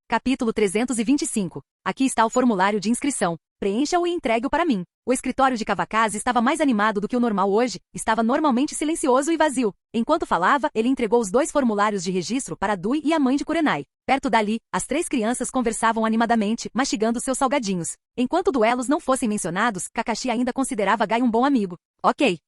Capítulo 325. Aqui está o formulário de inscrição. Preencha-o e entregue-o para mim. O escritório de Kawakazi estava mais animado do que o normal hoje, estava normalmente silencioso e vazio. Enquanto falava, ele entregou os 2 formulários de registro para Dui e a mãe de Kurenai. Perto dali, as 3 crianças conversavam animadamente, mastigando seus salgadinhos. Enquanto duelos não fossem mencionados, Kakashi ainda considerava Gai um bom amigo. Ok.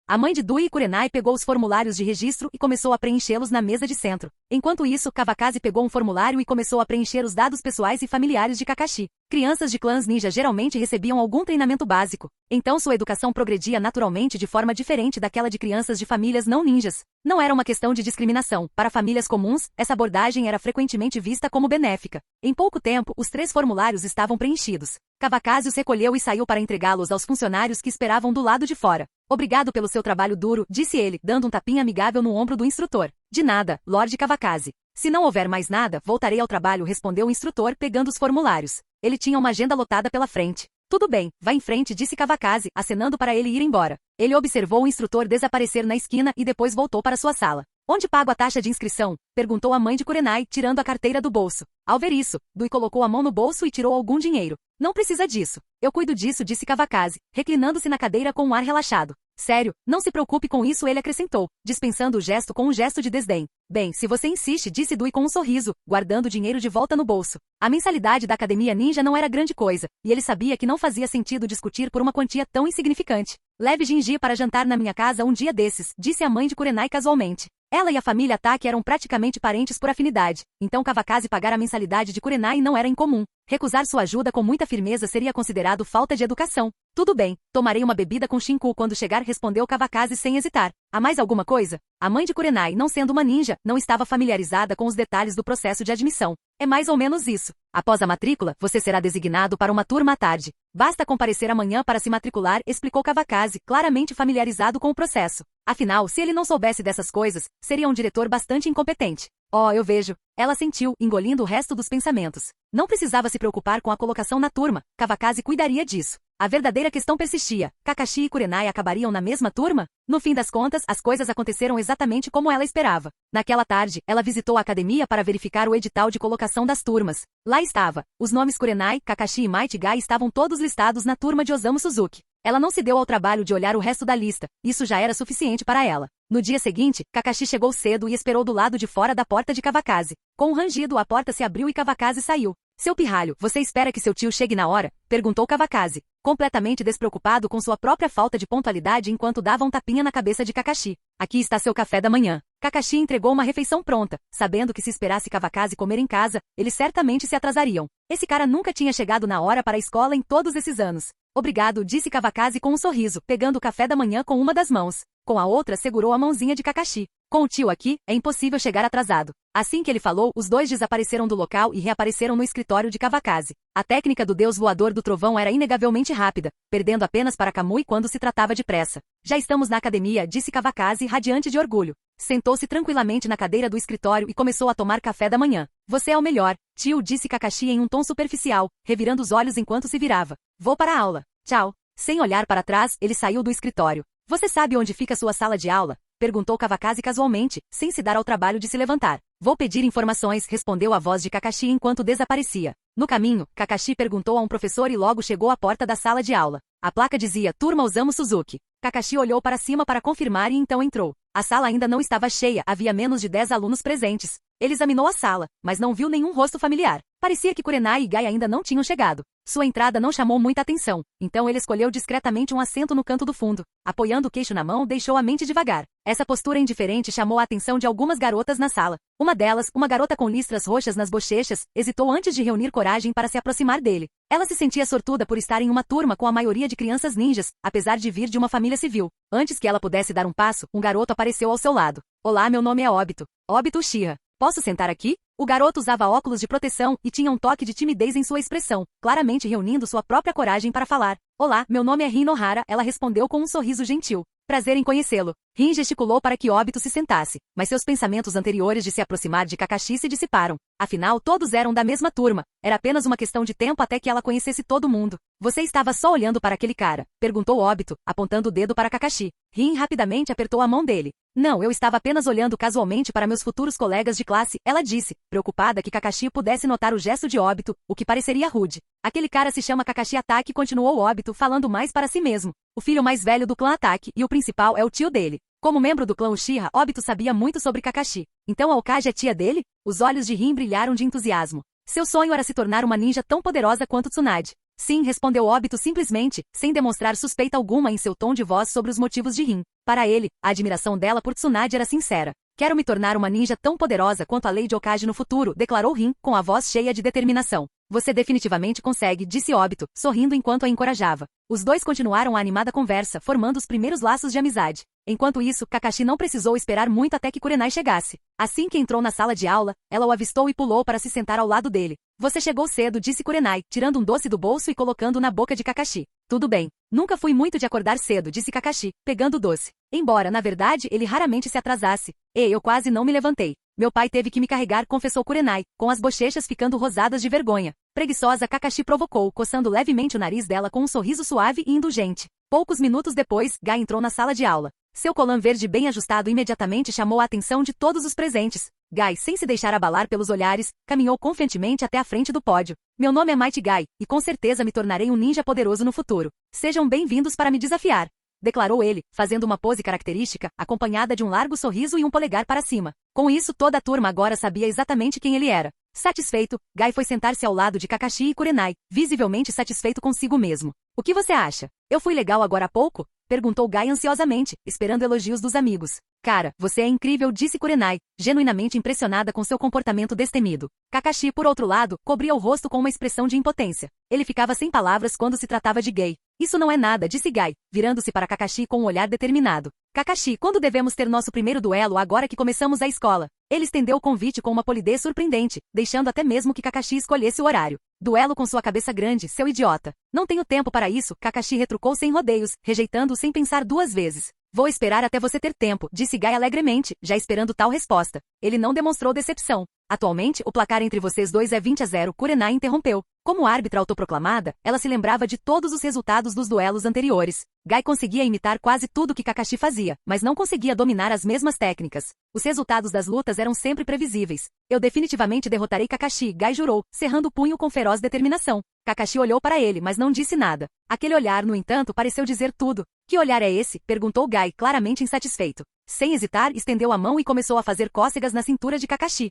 A mãe de Dui e Kurenai pegou os formulários de registro e começou a preenchê-los na mesa de centro. Enquanto isso, Kawakazi pegou um formulário e começou a preencher os dados pessoais e familiares de Kakashi. Crianças de clãs ninja geralmente recebiam algum treinamento básico, então sua educação progredia naturalmente de forma diferente daquela de crianças de famílias não ninjas. Não era uma questão de discriminação. Para famílias comuns, essa abordagem era frequentemente vista como benéfica. Em pouco tempo, os 3 formulários estavam preenchidos. Kawakazi os recolheu e saiu para entregá-los aos funcionários que esperavam do lado de fora. Obrigado pelo seu trabalho duro, disse ele, dando um tapinha amigável no ombro do instrutor. De nada, Lord Kawakazi. Se não houver mais nada, voltarei ao trabalho, respondeu o instrutor, pegando os formulários. Ele tinha uma agenda lotada pela frente. Tudo bem, vá em frente, disse Kawakazi, acenando para ele ir embora. Ele observou o instrutor desaparecer na esquina e depois voltou para sua sala. Onde pago a taxa de inscrição? Perguntou a mãe de Kurenai, tirando a carteira do bolso. Ao ver isso, Dui colocou a mão no bolso e tirou algum dinheiro. Não precisa disso. Eu cuido disso, disse Kawakazi, reclinando-se na cadeira com um ar relaxado. Sério, não se preocupe com isso, ele acrescentou, dispensando o gesto com um gesto de desdém. Bem, se você insiste, disse Dui com um sorriso, guardando o dinheiro de volta no bolso. A mensalidade da academia ninja não era grande coisa, e ele sabia que não fazia sentido discutir por uma quantia tão insignificante. Leve Jinji para jantar na minha casa um dia desses, disse a mãe de Kurenai casualmente. Ela e a família Taki eram praticamente parentes por afinidade, então Kawakazi pagar a mensalidade de Kurenai não era incomum. Recusar sua ajuda com muita firmeza seria considerado falta de educação. Tudo bem, tomarei uma bebida com Shinku quando chegar, respondeu Kawakazi sem hesitar. Há mais alguma coisa? A mãe de Kurenai, não sendo uma ninja, não estava familiarizada com os detalhes do processo de admissão. É mais ou menos isso. Após a matrícula, você será designado para uma turma à tarde. Basta comparecer amanhã para se matricular, explicou Kawakazi, claramente familiarizado com o processo. Afinal, se ele não soubesse dessas coisas, seria um diretor bastante incompetente. Oh, eu vejo. Ela sentiu, engolindo o resto dos pensamentos. Não precisava se preocupar com a colocação na turma, Kawakazi cuidaria disso. A verdadeira questão persistia. Kakashi e Kurenai acabariam na mesma turma? No fim das contas, as coisas aconteceram exatamente como ela esperava. Naquela tarde, ela visitou a academia para verificar o edital de colocação das turmas. Lá estava. Os nomes Kurenai, Kakashi e Might Guy estavam todos listados na turma de Osamu Suzuki. Ela não se deu ao trabalho de olhar o resto da lista, isso já era suficiente para ela. No dia seguinte, Kakashi chegou cedo e esperou do lado de fora da porta de Kawakazi. Com um rangido, a porta se abriu e Kawakazi saiu. Seu pirralho, você espera que seu tio chegue na hora? Perguntou Kawakazi, completamente despreocupado com sua própria falta de pontualidade enquanto dava um tapinha na cabeça de Kakashi. Aqui está seu café da manhã. Kakashi entregou uma refeição pronta, sabendo que se esperasse Kawakazi comer em casa, eles certamente se atrasariam. Esse cara nunca tinha chegado na hora para a escola em todos esses anos. Obrigado, disse Kawakazi com um sorriso, pegando o café da manhã com uma das mãos. Com a outra segurou a mãozinha de Kakashi. Com o tio aqui, é impossível chegar atrasado. Assim que ele falou, os 2 desapareceram do local e reapareceram no escritório de Kawakazi. A técnica do deus voador do trovão era inegavelmente rápida, perdendo apenas para Kamui quando se tratava de pressa. Já estamos na academia, disse Kawakazi, radiante de orgulho. Sentou-se tranquilamente na cadeira do escritório e começou a tomar café da manhã. Você é o melhor, tio, disse Kakashi em um tom superficial, revirando os olhos enquanto se virava. Vou para a aula. Tchau. Sem olhar para trás, ele saiu do escritório. Você sabe onde fica sua sala de aula? Perguntou Kawakazi casualmente, sem se dar ao trabalho de se levantar. Vou pedir informações, respondeu a voz de Kakashi enquanto desaparecia. No caminho, Kakashi perguntou a um professor e logo chegou à porta da sala de aula. A placa dizia, Turma Osamu Suzuki. Kakashi olhou para cima para confirmar e então entrou. A sala ainda não estava cheia, havia menos de 10 alunos presentes. Ele examinou a sala, mas não viu nenhum rosto familiar. Parecia que Kurenai e Gai ainda não tinham chegado. Sua entrada não chamou muita atenção, então ele escolheu discretamente um assento no canto do fundo. Apoiando o queixo na mão, deixou a mente devagar. Essa postura indiferente chamou a atenção de algumas garotas na sala. Uma delas, uma garota com listras roxas nas bochechas, hesitou antes de reunir coragem para se aproximar dele. Ela se sentia sortuda por estar em uma turma com a maioria de crianças ninjas, apesar de vir de uma família civil. Antes que ela pudesse dar um passo, um garoto apareceu ao seu lado. Olá, meu nome é Obito. Obito Uchiha. Posso sentar aqui? O garoto usava óculos de proteção e tinha um toque de timidez em sua expressão, claramente reunindo sua própria coragem para falar. Olá, meu nome é Rin Nohara, ela respondeu com um sorriso gentil. Prazer em conhecê-lo. Rin gesticulou para que Obito se sentasse, mas seus pensamentos anteriores de se aproximar de Kakashi se dissiparam. Afinal, todos eram da mesma turma. Era apenas uma questão de tempo até que ela conhecesse todo mundo. Você estava só olhando para aquele cara? Perguntou Obito, apontando o dedo para Kakashi. Rin rapidamente apertou a mão dele. Não, eu estava apenas olhando casualmente para meus futuros colegas de classe, ela disse, preocupada que Kakashi pudesse notar o gesto de Obito, o que pareceria rude. Aquele cara se chama Kakashi Atake, continuou Obito, falando mais para si mesmo. O filho mais velho do clã Atake e o principal é o tio dele. Como membro do clã Uchiha, Obito sabia muito sobre Kakashi. Então a Hokage é tia dele? Os olhos de Rin brilharam de entusiasmo. Seu sonho era se tornar uma ninja tão poderosa quanto Tsunade. Sim, respondeu Obito simplesmente, sem demonstrar suspeita alguma em seu tom de voz sobre os motivos de Rin. Para ele, a admiração dela por Tsunade era sincera. Quero me tornar uma ninja tão poderosa quanto a Lady Hokage no futuro, declarou Rin, com a voz cheia de determinação. Você definitivamente consegue, disse Obito, sorrindo enquanto a encorajava. Os dois continuaram a animada conversa, formando os primeiros laços de amizade. Enquanto isso, Kakashi não precisou esperar muito até que Kurenai chegasse. Assim que entrou na sala de aula, ela o avistou e pulou para se sentar ao lado dele. Você chegou cedo, disse Kurenai, tirando um doce do bolso e colocando na boca de Kakashi. Tudo bem. Nunca fui muito de acordar cedo, disse Kakashi, pegando o doce. Embora, na verdade, ele raramente se atrasasse. Eu quase não me levantei. Meu pai teve que me carregar, confessou Kurenai, com as bochechas ficando rosadas de vergonha. Preguiçosa, Kakashi provocou, coçando levemente o nariz dela com um sorriso suave e indulgente. Poucos minutos depois, Gai entrou na sala de aula. Seu colã verde bem ajustado imediatamente chamou a atenção de todos os presentes. Gai, sem se deixar abalar pelos olhares, caminhou confiantemente até a frente do pódio. Meu nome é Might Gai, e com certeza me tornarei um ninja poderoso no futuro. Sejam bem-vindos para me desafiar, declarou ele, fazendo uma pose característica, acompanhada de um largo sorriso e um polegar para cima. Com isso, toda a turma agora sabia exatamente quem ele era. Satisfeito, Gai foi sentar-se ao lado de Kakashi e Kurenai, visivelmente satisfeito consigo mesmo. O que você acha? Eu fui legal agora há pouco? Perguntou Gai ansiosamente, esperando elogios dos amigos. Cara, você é incrível, disse Kurenai, genuinamente impressionada com seu comportamento destemido. Kakashi, por outro lado, cobria o rosto com uma expressão de impotência. Ele ficava sem palavras quando se tratava de Gai. Isso não é nada, disse Gai, virando-se para Kakashi com um olhar determinado. Kakashi, quando devemos ter nosso primeiro duelo agora que começamos a escola? Ele estendeu o convite com uma polidez surpreendente, deixando até mesmo que Kakashi escolhesse o horário. Duelo com sua cabeça grande, seu idiota. Não tenho tempo para isso, Kakashi retrucou sem rodeios, rejeitando-o sem pensar duas vezes. Vou esperar até você ter tempo, disse Gai alegremente, já esperando tal resposta. Ele não demonstrou decepção. Atualmente, o placar entre vocês dois é 20-0, Kurenai interrompeu. Como árbitra autoproclamada, ela se lembrava de todos os resultados dos duelos anteriores. Gai conseguia imitar quase tudo que Kakashi fazia, mas não conseguia dominar as mesmas técnicas. Os resultados das lutas eram sempre previsíveis. Eu definitivamente derrotarei Kakashi, Gai jurou, cerrando o punho com feroz determinação. Kakashi olhou para ele, mas não disse nada. Aquele olhar, no entanto, pareceu dizer tudo. Que olhar é esse? Perguntou Gai, claramente insatisfeito. Sem hesitar, estendeu a mão e começou a fazer cócegas na cintura de Kakashi.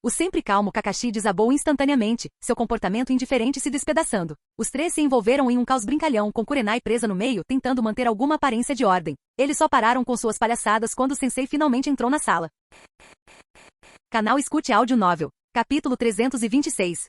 O sempre calmo Kakashi desabou instantaneamente, seu comportamento indiferente se despedaçando. Os três se envolveram em um caos brincalhão, com Kurenai presa no meio, tentando manter alguma aparência de ordem. Eles só pararam com suas palhaçadas quando o sensei finalmente entrou na sala. Canal Escute Áudio Novel. Capítulo 326.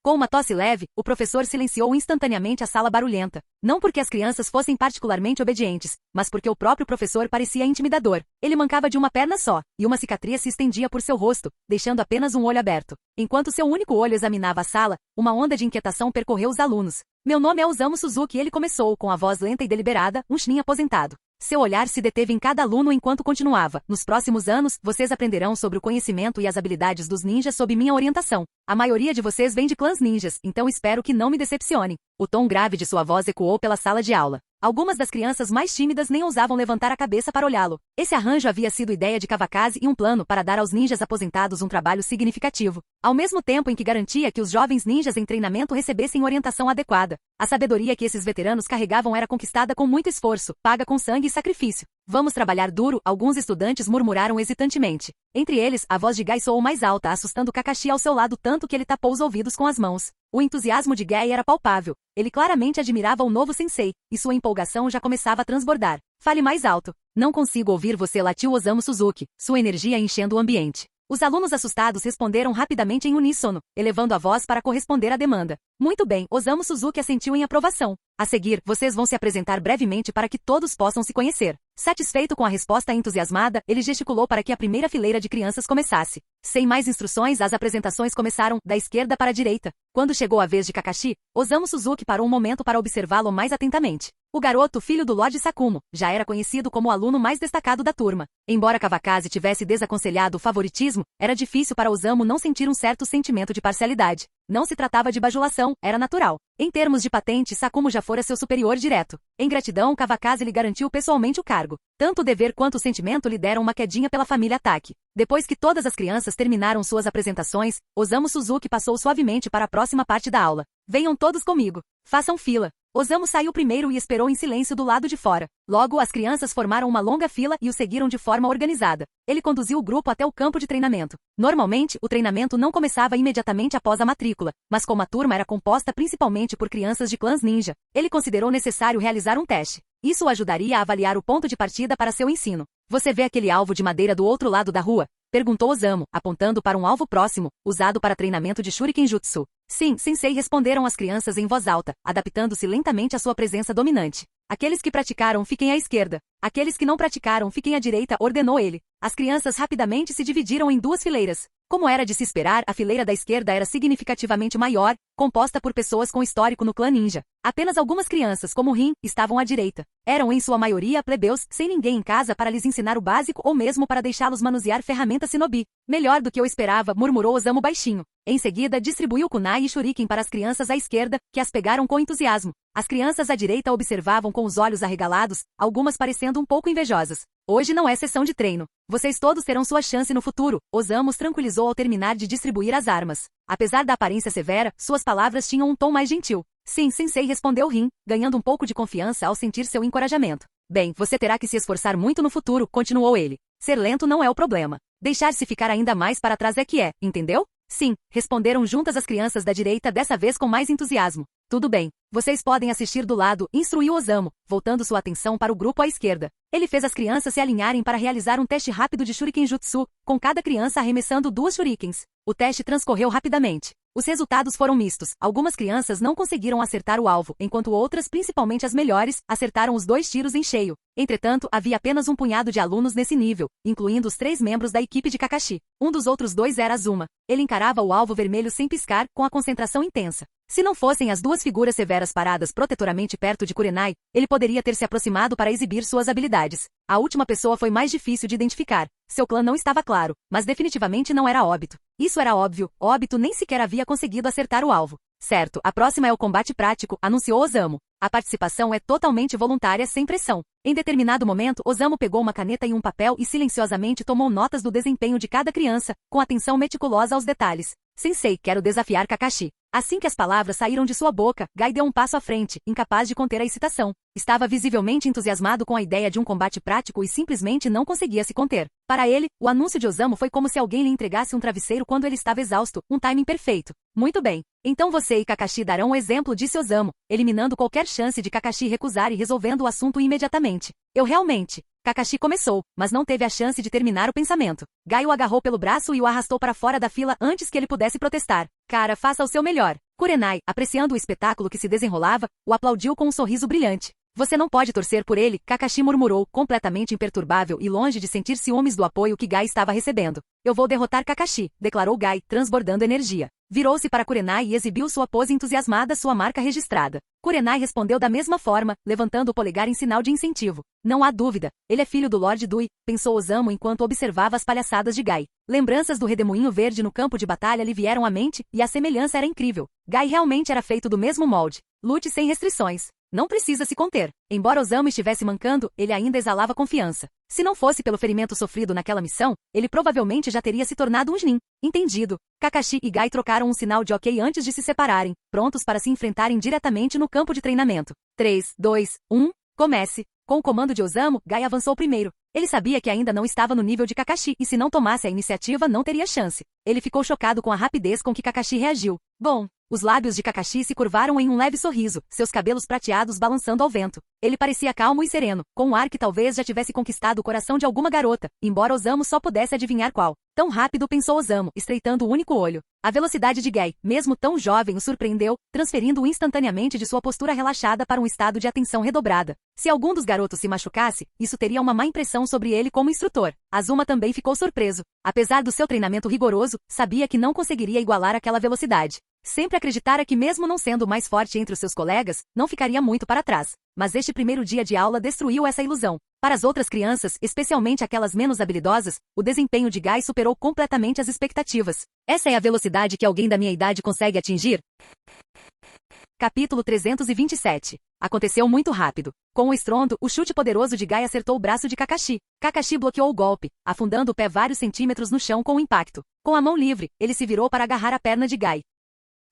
Com uma tosse leve, o professor silenciou instantaneamente a sala barulhenta. Não porque as crianças fossem particularmente obedientes, mas porque o próprio professor parecia intimidador. Ele mancava de uma perna só, e uma cicatriz se estendia por seu rosto, deixando apenas um olho aberto. Enquanto seu único olho examinava a sala, uma onda de inquietação percorreu os alunos. Meu nome é Osamu Suzuki, ele começou, com a voz lenta e deliberada, um chunin aposentado. Seu olhar se deteve em cada aluno enquanto continuava. Nos próximos anos, vocês aprenderão sobre o conhecimento e as habilidades dos ninjas sob minha orientação. A maioria de vocês vem de clãs ninjas, então espero que não me decepcionem. O tom grave de sua voz ecoou pela sala de aula. Algumas das crianças mais tímidas nem ousavam levantar a cabeça para olhá-lo. Esse arranjo havia sido ideia de Kawakaze e um plano para dar aos ninjas aposentados um trabalho significativo, ao mesmo tempo em que garantia que os jovens ninjas em treinamento recebessem orientação adequada. A sabedoria que esses veteranos carregavam era conquistada com muito esforço, paga com sangue e sacrifício. Vamos trabalhar duro, alguns estudantes murmuraram hesitantemente. Entre eles, a voz de Gai soou mais alta, assustando Kakashi ao seu lado tanto que ele tapou os ouvidos com as mãos. O entusiasmo de Gai era palpável. Ele claramente admirava o novo sensei, e sua empolgação já começava a transbordar. Fale mais alto. Não consigo ouvir você, latiu Osamu Suzuki, sua energia enchendo o ambiente. Os alunos assustados responderam rapidamente em uníssono, elevando a voz para corresponder à demanda. Muito bem, Osamu Suzuki assentiu em aprovação. A seguir, vocês vão se apresentar brevemente para que todos possam se conhecer. Satisfeito com a resposta entusiasmada, ele gesticulou para que a primeira fileira de crianças começasse. Sem mais instruções, as apresentações começaram, da esquerda para a direita. Quando chegou a vez de Kakashi, Osamu Suzuki parou um momento para observá-lo mais atentamente. O garoto, filho do Lord Sakumo, já era conhecido como o aluno mais destacado da turma. Embora Kawakaze tivesse desaconselhado o favoritismo, era difícil para Osamu não sentir um certo sentimento de parcialidade. Não se tratava de bajulação, era natural. Em termos de patente, Sakumo já fora seu superior direto. Em gratidão, Kawakaze lhe garantiu pessoalmente o cargo. Tanto o dever quanto o sentimento lhe deram uma quedinha pela família Taki. Depois que todas as crianças terminaram suas apresentações, Osamu Suzuki passou suavemente para a próxima parte da aula. Venham todos comigo. Façam fila. Osamu saiu primeiro e esperou em silêncio do lado de fora. Logo, as crianças formaram uma longa fila e o seguiram de forma organizada. Ele conduziu o grupo até o campo de treinamento. Normalmente, o treinamento não começava imediatamente após a matrícula, mas como a turma era composta principalmente por crianças de clãs ninja, ele considerou necessário realizar um teste. Isso o ajudaria a avaliar o ponto de partida para seu ensino. Você vê aquele alvo de madeira do outro lado da rua? Perguntou Osamu, apontando para um alvo próximo, usado para treinamento de Shuriken Jutsu. Sim, sensei, responderam as crianças em voz alta, adaptando-se lentamente à sua presença dominante. Aqueles que praticaram, fiquem à esquerda. Aqueles que não praticaram, fiquem à direita, ordenou ele. As crianças rapidamente se dividiram em duas fileiras. Como era de se esperar, a fileira da esquerda era significativamente maior, composta por pessoas com histórico no clã ninja. Apenas algumas crianças, como Rin, estavam à direita. Eram em sua maioria plebeus, sem ninguém em casa para lhes ensinar o básico ou mesmo para deixá-los manusear ferramentas shinobi. Melhor do que eu esperava, murmurou Osamu baixinho. Em seguida, distribuiu kunai e shuriken para as crianças à esquerda, que as pegaram com entusiasmo. As crianças à direita observavam com os olhos arregalados, algumas parecendo um pouco invejosas. Hoje não é sessão de treino. Vocês todos terão sua chance no futuro, Osamu os tranquilizou ao terminar de distribuir as armas. Apesar da aparência severa, suas palavras tinham um tom mais gentil. Sim, sensei, respondeu Rin, ganhando um pouco de confiança ao sentir seu encorajamento. Bem, você terá que se esforçar muito no futuro, continuou ele. Ser lento não é o problema. Deixar-se ficar ainda mais para trás é que é, entendeu? Sim, responderam juntas as crianças da direita, dessa vez com mais entusiasmo. Tudo bem. Vocês podem assistir do lado, instruiu Osamu, voltando sua atenção para o grupo à esquerda. Ele fez as crianças se alinharem para realizar um teste rápido de Shuriken Jutsu, com cada criança arremessando 2 shurikens. O teste transcorreu rapidamente. Os resultados foram mistos. Algumas crianças não conseguiram acertar o alvo, enquanto outras, principalmente as melhores, acertaram os 2 tiros em cheio. Entretanto, havia apenas um punhado de alunos nesse nível, incluindo os 3 membros da equipe de Kakashi. Um dos outros 2 era Azuma. Ele encarava o alvo vermelho sem piscar, com a concentração intensa. Se não fossem as 2 figuras severas paradas protetoramente perto de Kurenai, ele poderia ter se aproximado para exibir suas habilidades. A última pessoa foi mais difícil de identificar. Seu clã não estava claro, mas definitivamente não era Obito. Isso era óbvio, Obito nem sequer havia conseguido acertar o alvo. Certo, a próxima é o combate prático, anunciou Osamu. A participação é totalmente voluntária, sem pressão. Em determinado momento, Osamu pegou uma caneta e um papel e silenciosamente tomou notas do desempenho de cada criança, com atenção meticulosa aos detalhes. Sensei, quero desafiar Kakashi. Assim que as palavras saíram de sua boca, Gai deu um passo à frente, incapaz de conter a excitação. Estava visivelmente entusiasmado com a ideia de um combate prático e simplesmente não conseguia se conter. Para ele, o anúncio de Osamu foi como se alguém lhe entregasse um travesseiro quando ele estava exausto, um timing perfeito. Muito bem. Então você e Kakashi darão um exemplo, disse Osamu, eliminando qualquer chance de Kakashi recusar e resolvendo o assunto imediatamente. Eu realmente... Kakashi começou, mas não teve a chance de terminar o pensamento. Gai o agarrou pelo braço e o arrastou para fora da fila antes que ele pudesse protestar. Cara, faça o seu melhor. Kurenai, apreciando o espetáculo que se desenrolava, o aplaudiu com um sorriso brilhante. Você não pode torcer por ele, Kakashi murmurou, completamente imperturbável e longe de sentir ciúmes do apoio que Gai estava recebendo. Eu vou derrotar Kakashi, declarou Gai, transbordando energia. Virou-se para Kurenai e exibiu sua pose entusiasmada, sua marca registrada. Kurenai respondeu da mesma forma, levantando o polegar em sinal de incentivo. Não há dúvida, ele é filho do Lord Dui, pensou Osamu enquanto observava as palhaçadas de Gai. Lembranças do redemoinho verde no campo de batalha lhe vieram à mente, e a semelhança era incrível. Gai realmente era feito do mesmo molde. Lute sem restrições. Não precisa se conter. Embora Osamu estivesse mancando, ele ainda exalava confiança. Se não fosse pelo ferimento sofrido naquela missão, ele provavelmente já teria se tornado um Chunin. Entendido. Kakashi e Gai trocaram um sinal de ok antes de se separarem, prontos para se enfrentarem diretamente no campo de treinamento. 3, 2, 1, comece. Com o comando de Osamu, Gai avançou primeiro. Ele sabia que ainda não estava no nível de Kakashi e se não tomasse a iniciativa não teria chance. Ele ficou chocado com a rapidez com que Kakashi reagiu. Bom, os lábios de Kakashi se curvaram em um leve sorriso, seus cabelos prateados balançando ao vento. Ele parecia calmo e sereno, com um ar que talvez já tivesse conquistado o coração de alguma garota, embora Osamu só pudesse adivinhar qual. Tão rápido, pensou Osamu, estreitando o único olho. A velocidade de Gai, mesmo tão jovem, o surpreendeu, transferindo-o instantaneamente de sua postura relaxada para um estado de atenção redobrada. Se algum dos garotos se machucasse, isso teria uma má impressão sobre ele como instrutor. Azuma também ficou surpreso. Apesar do seu treinamento rigoroso, sabia que não conseguiria igualar aquela velocidade. Sempre acreditara que mesmo não sendo o mais forte entre os seus colegas, não ficaria muito para trás. Mas este primeiro dia de aula destruiu essa ilusão. Para as outras crianças, especialmente aquelas menos habilidosas, o desempenho de Gai superou completamente as expectativas. Essa é a velocidade que alguém da minha idade consegue atingir? Capítulo 327. Aconteceu muito rápido. Com o estrondo, o chute poderoso de Gai acertou o braço de Kakashi. Kakashi bloqueou o golpe, afundando o pé vários centímetros no chão com o impacto. Com a mão livre, ele se virou para agarrar a perna de Gai.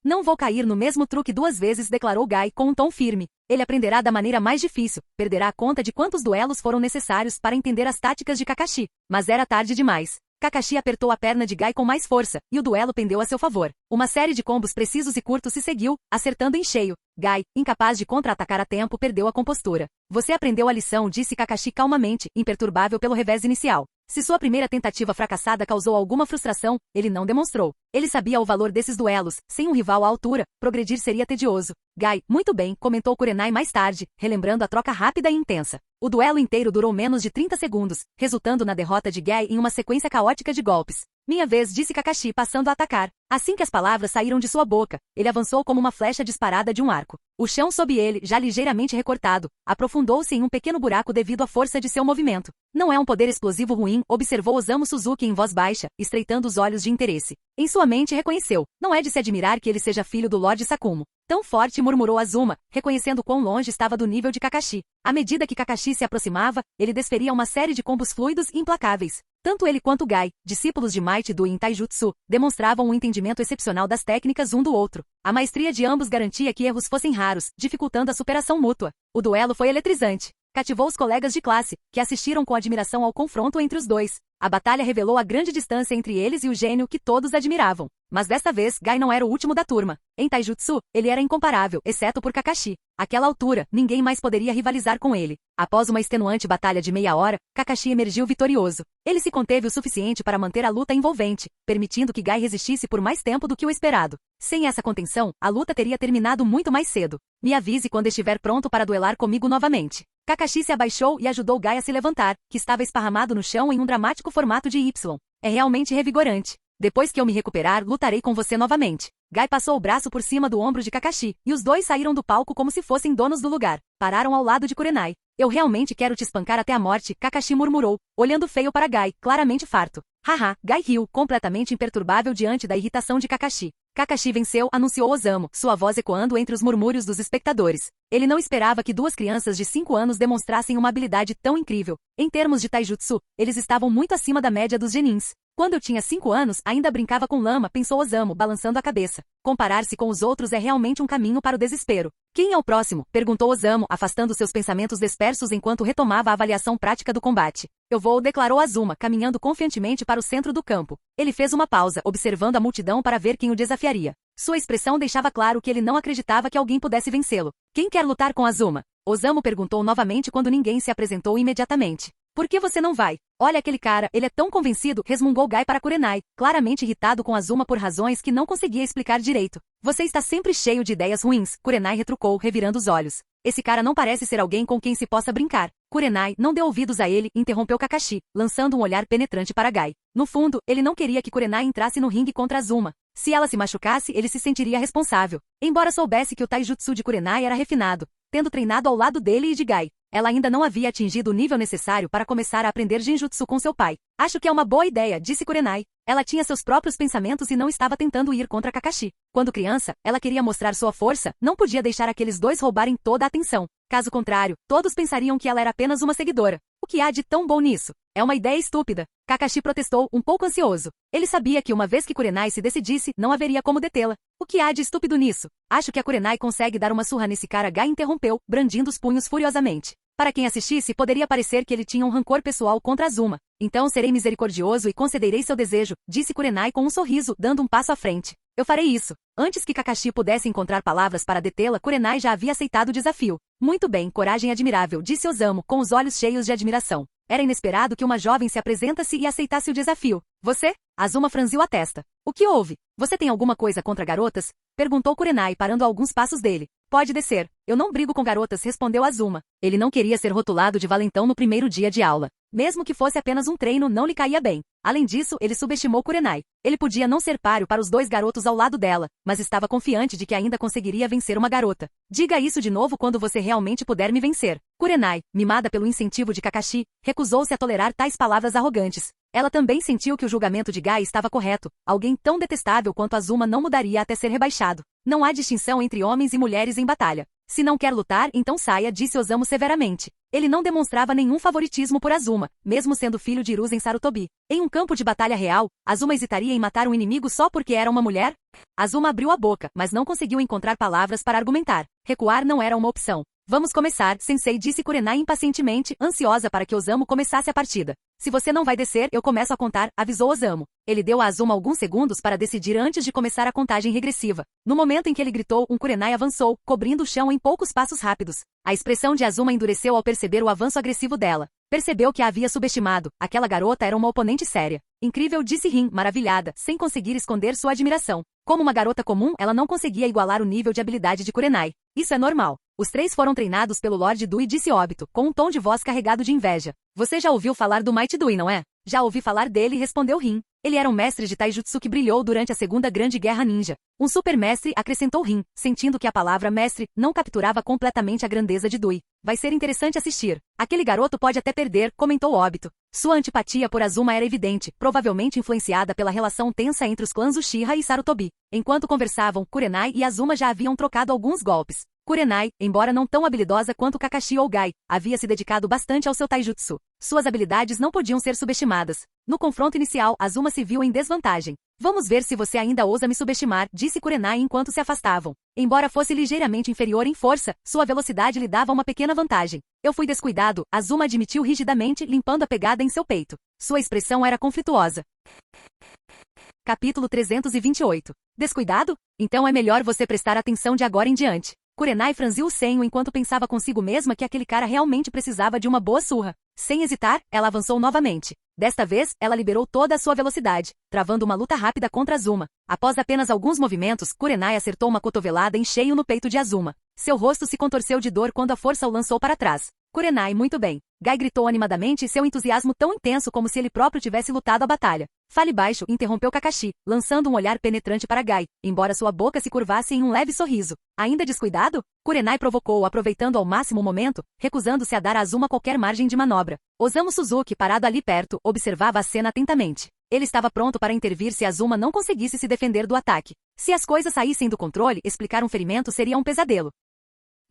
Não vou cair no mesmo truque 2 vezes, declarou Gai com um tom firme. Ele aprenderá da maneira mais difícil, perderá a conta de quantos duelos foram necessários para entender as táticas de Kakashi. Mas era tarde demais. Kakashi apertou a perna de Gai com mais força, e o duelo pendeu a seu favor. Uma série de combos precisos e curtos se seguiu, acertando em cheio. Gai, incapaz de contra-atacar a tempo, perdeu a compostura. Você aprendeu a lição, disse Kakashi calmamente, imperturbável pelo revés inicial. Se sua primeira tentativa fracassada causou alguma frustração, ele não demonstrou. Ele sabia o valor desses duelos. Sem um rival à altura, progredir seria tedioso. Gai, muito bem, comentou Kurenai mais tarde, relembrando a troca rápida e intensa. O duelo inteiro durou menos de 30 segundos, resultando na derrota de Gai em uma sequência caótica de golpes. Minha vez, disse Kakashi, passando a atacar. Assim que as palavras saíram de sua boca, ele avançou como uma flecha disparada de um arco. O chão sob ele, já ligeiramente recortado, aprofundou-se em um pequeno buraco devido à força de seu movimento. Não é um poder explosivo ruim, observou Osamu Suzuki em voz baixa, estreitando os olhos de interesse. Em sua mente reconheceu. Não é de se admirar que ele seja filho do Lord Sakumo. Tão forte, murmurou Azuma, reconhecendo quão longe estava do nível de Kakashi. À medida que Kakashi se aproximava, ele desferia uma série de combos fluidos e implacáveis. Tanto ele quanto Gai, discípulos de Might Do em Taijutsu, demonstravam um entendimento excepcional das técnicas um do outro. A maestria de ambos garantia que erros fossem raros, dificultando a superação mútua. O duelo foi eletrizante. Cativou os colegas de classe, que assistiram com admiração ao confronto entre os dois. A batalha revelou a grande distância entre eles e o gênio que todos admiravam. Mas desta vez, Gai não era o último da turma. Em Taijutsu, ele era incomparável, exceto por Kakashi. Àquela altura, ninguém mais poderia rivalizar com ele. Após uma extenuante batalha de meia hora, Kakashi emergiu vitorioso. Ele se conteve o suficiente para manter a luta envolvente, permitindo que Gai resistisse por mais tempo do que o esperado. Sem essa contenção, a luta teria terminado muito mais cedo. Me avise quando estiver pronto para duelar comigo novamente. Kakashi se abaixou e ajudou Gai a se levantar, que estava esparramado no chão em um dramático formato de Y. É realmente revigorante. Depois que eu me recuperar, lutarei com você novamente. Gai passou o braço por cima do ombro de Kakashi, e os dois saíram do palco como se fossem donos do lugar. Pararam ao lado de Kurenai. Eu realmente quero te espancar até a morte, Kakashi murmurou, olhando feio para Gai, claramente farto. Haha, Gai riu, completamente imperturbável diante da irritação de Kakashi. Kakashi venceu, anunciou Osamu, sua voz ecoando entre os murmúrios dos espectadores. Ele não esperava que 2 crianças de 5 anos demonstrassem uma habilidade tão incrível. Em termos de taijutsu, eles estavam muito acima da média dos genins. Quando eu tinha 5 anos, ainda brincava com lama, pensou Osamu, balançando a cabeça. Comparar-se com os outros é realmente um caminho para o desespero. Quem é o próximo? Perguntou Osamu, afastando seus pensamentos dispersos enquanto retomava a avaliação prática do combate. Eu vou, declarou Azuma, caminhando confiantemente para o centro do campo. Ele fez uma pausa, observando a multidão para ver quem o desafiaria. Sua expressão deixava claro que ele não acreditava que alguém pudesse vencê-lo. Quem quer lutar com Azuma? Osamu perguntou novamente quando ninguém se apresentou imediatamente. Por que você não vai? Olha aquele cara, ele é tão convencido, resmungou Gai para Kurenai, claramente irritado com Azuma por razões que não conseguia explicar direito. Você está sempre cheio de ideias ruins, Kurenai retrucou, revirando os olhos. Esse cara não parece ser alguém com quem se possa brincar. Kurenai não deu ouvidos a ele, interrompeu Kakashi, lançando um olhar penetrante para Gai. No fundo, ele não queria que Kurenai entrasse no ringue contra Azuma. Se ela se machucasse, ele se sentiria responsável. Embora soubesse que o taijutsu de Kurenai era refinado, tendo treinado ao lado dele e de Gai, ela ainda não havia atingido o nível necessário para começar a aprender genjutsu com seu pai. Acho que é uma boa ideia, disse Kurenai. Ela tinha seus próprios pensamentos e não estava tentando ir contra Kakashi. Quando criança, ela queria mostrar sua força, não podia deixar aqueles dois roubarem toda a atenção. Caso contrário, todos pensariam que ela era apenas uma seguidora. O que há de tão bom nisso? É uma ideia estúpida. Kakashi protestou, um pouco ansioso. Ele sabia que uma vez que Kurenai se decidisse, não haveria como detê-la. O que há de estúpido nisso? Acho que a Kurenai consegue dar uma surra nesse cara. Gai interrompeu, brandindo os punhos furiosamente. Para quem assistisse, poderia parecer que ele tinha um rancor pessoal contra Azuma. Então serei misericordioso e concederei seu desejo, disse Kurenai com um sorriso, dando um passo à frente. Eu farei isso. Antes que Kakashi pudesse encontrar palavras para detê-la, Kurenai já havia aceitado o desafio. Muito bem, coragem admirável, disse Osamu, com os olhos cheios de admiração. Era inesperado que uma jovem se apresentasse e aceitasse o desafio. Você? Azuma franziu a testa. O que houve? Você tem alguma coisa contra garotas? Perguntou Kurenai, parando a alguns passos dele. Pode descer. Eu não brigo com garotas, respondeu Azuma. Ele não queria ser rotulado de valentão no primeiro dia de aula. Mesmo que fosse apenas um treino, não lhe caía bem. Além disso, ele subestimou Kurenai. Ele podia não ser páreo para os dois garotos ao lado dela, mas estava confiante de que ainda conseguiria vencer uma garota. Diga isso de novo quando você realmente puder me vencer. Kurenai, mimada pelo incentivo de Kakashi, recusou-se a tolerar tais palavras arrogantes. Ela também sentiu que o julgamento de Gai estava correto. Alguém tão detestável quanto Azuma não mudaria até ser rebaixado. Não há distinção entre homens e mulheres em batalha. Se não quer lutar, então saia, disse Osamu severamente. Ele não demonstrava nenhum favoritismo por Azuma, mesmo sendo filho de Hiruzen Sarutobi. Em um campo de batalha real, Azuma hesitaria em matar um inimigo só porque era uma mulher? Azuma abriu a boca, mas não conseguiu encontrar palavras para argumentar. Recuar não era uma opção. Vamos começar, sensei, disse Kurenai impacientemente, ansiosa para que Osamu começasse a partida. Se você não vai descer, eu começo a contar, avisou Osamu. Ele deu a Azuma alguns segundos para decidir antes de começar a contagem regressiva. No momento em que ele gritou, Kurenai avançou, cobrindo o chão em poucos passos rápidos. A expressão de Azuma endureceu ao perceber o avanço agressivo dela. Percebeu que a havia subestimado. Aquela garota era uma oponente séria. Incrível, disse Rin, maravilhada, sem conseguir esconder sua admiração. Como uma garota comum, ela não conseguia igualar o nível de habilidade de Kurenai. Isso é normal. Os três foram treinados pelo Lord Dui, disse Obito, com um tom de voz carregado de inveja. Você já ouviu falar do Might Dui, não é? Já ouvi falar dele, respondeu Rin. Ele era um mestre de taijutsu que brilhou durante a Segunda Grande Guerra Ninja. Um supermestre, acrescentou Rin, sentindo que a palavra mestre não capturava completamente a grandeza de Dui. Vai ser interessante assistir. Aquele garoto pode até perder, comentou Obito. Sua antipatia por Azuma era evidente, provavelmente influenciada pela relação tensa entre os clãs Uchiha e Sarutobi. Enquanto conversavam, Kurenai e Azuma já haviam trocado alguns golpes. Kurenai, embora não tão habilidosa quanto Kakashi ou Gai, havia se dedicado bastante ao seu taijutsu. Suas habilidades não podiam ser subestimadas. No confronto inicial, Azuma se viu em desvantagem. Vamos ver se você ainda ousa me subestimar, disse Kurenai enquanto se afastavam. Embora fosse ligeiramente inferior em força, sua velocidade lhe dava uma pequena vantagem. Eu fui descuidado, Azuma admitiu rigidamente, limpando a pegada em seu peito. Sua expressão era conflituosa. Capítulo 328. Descuidado? Então é melhor você prestar atenção de agora em diante. Kurenai franziu o senho enquanto pensava consigo mesma que aquele cara realmente precisava de uma boa surra. Sem hesitar, ela avançou novamente. Desta vez, ela liberou toda a sua velocidade, travando uma luta rápida contra Azuma. Após apenas alguns movimentos, Kurenai acertou uma cotovelada em cheio no peito de Azuma. Seu rosto se contorceu de dor quando a força o lançou para trás. Kurenai, muito bem. Gai gritou animadamente, seu entusiasmo tão intenso como se ele próprio tivesse lutado a batalha. Fale baixo, interrompeu Kakashi, lançando um olhar penetrante para Gai, embora sua boca se curvasse em um leve sorriso. Ainda descuidado? Kurenai provocou, aproveitando ao máximo o momento, recusando-se a dar a Azuma qualquer margem de manobra. Osamu Suzuki, parado ali perto, observava a cena atentamente. Ele estava pronto para intervir se Azuma não conseguisse se defender do ataque. Se as coisas saíssem do controle, explicar um ferimento seria um pesadelo.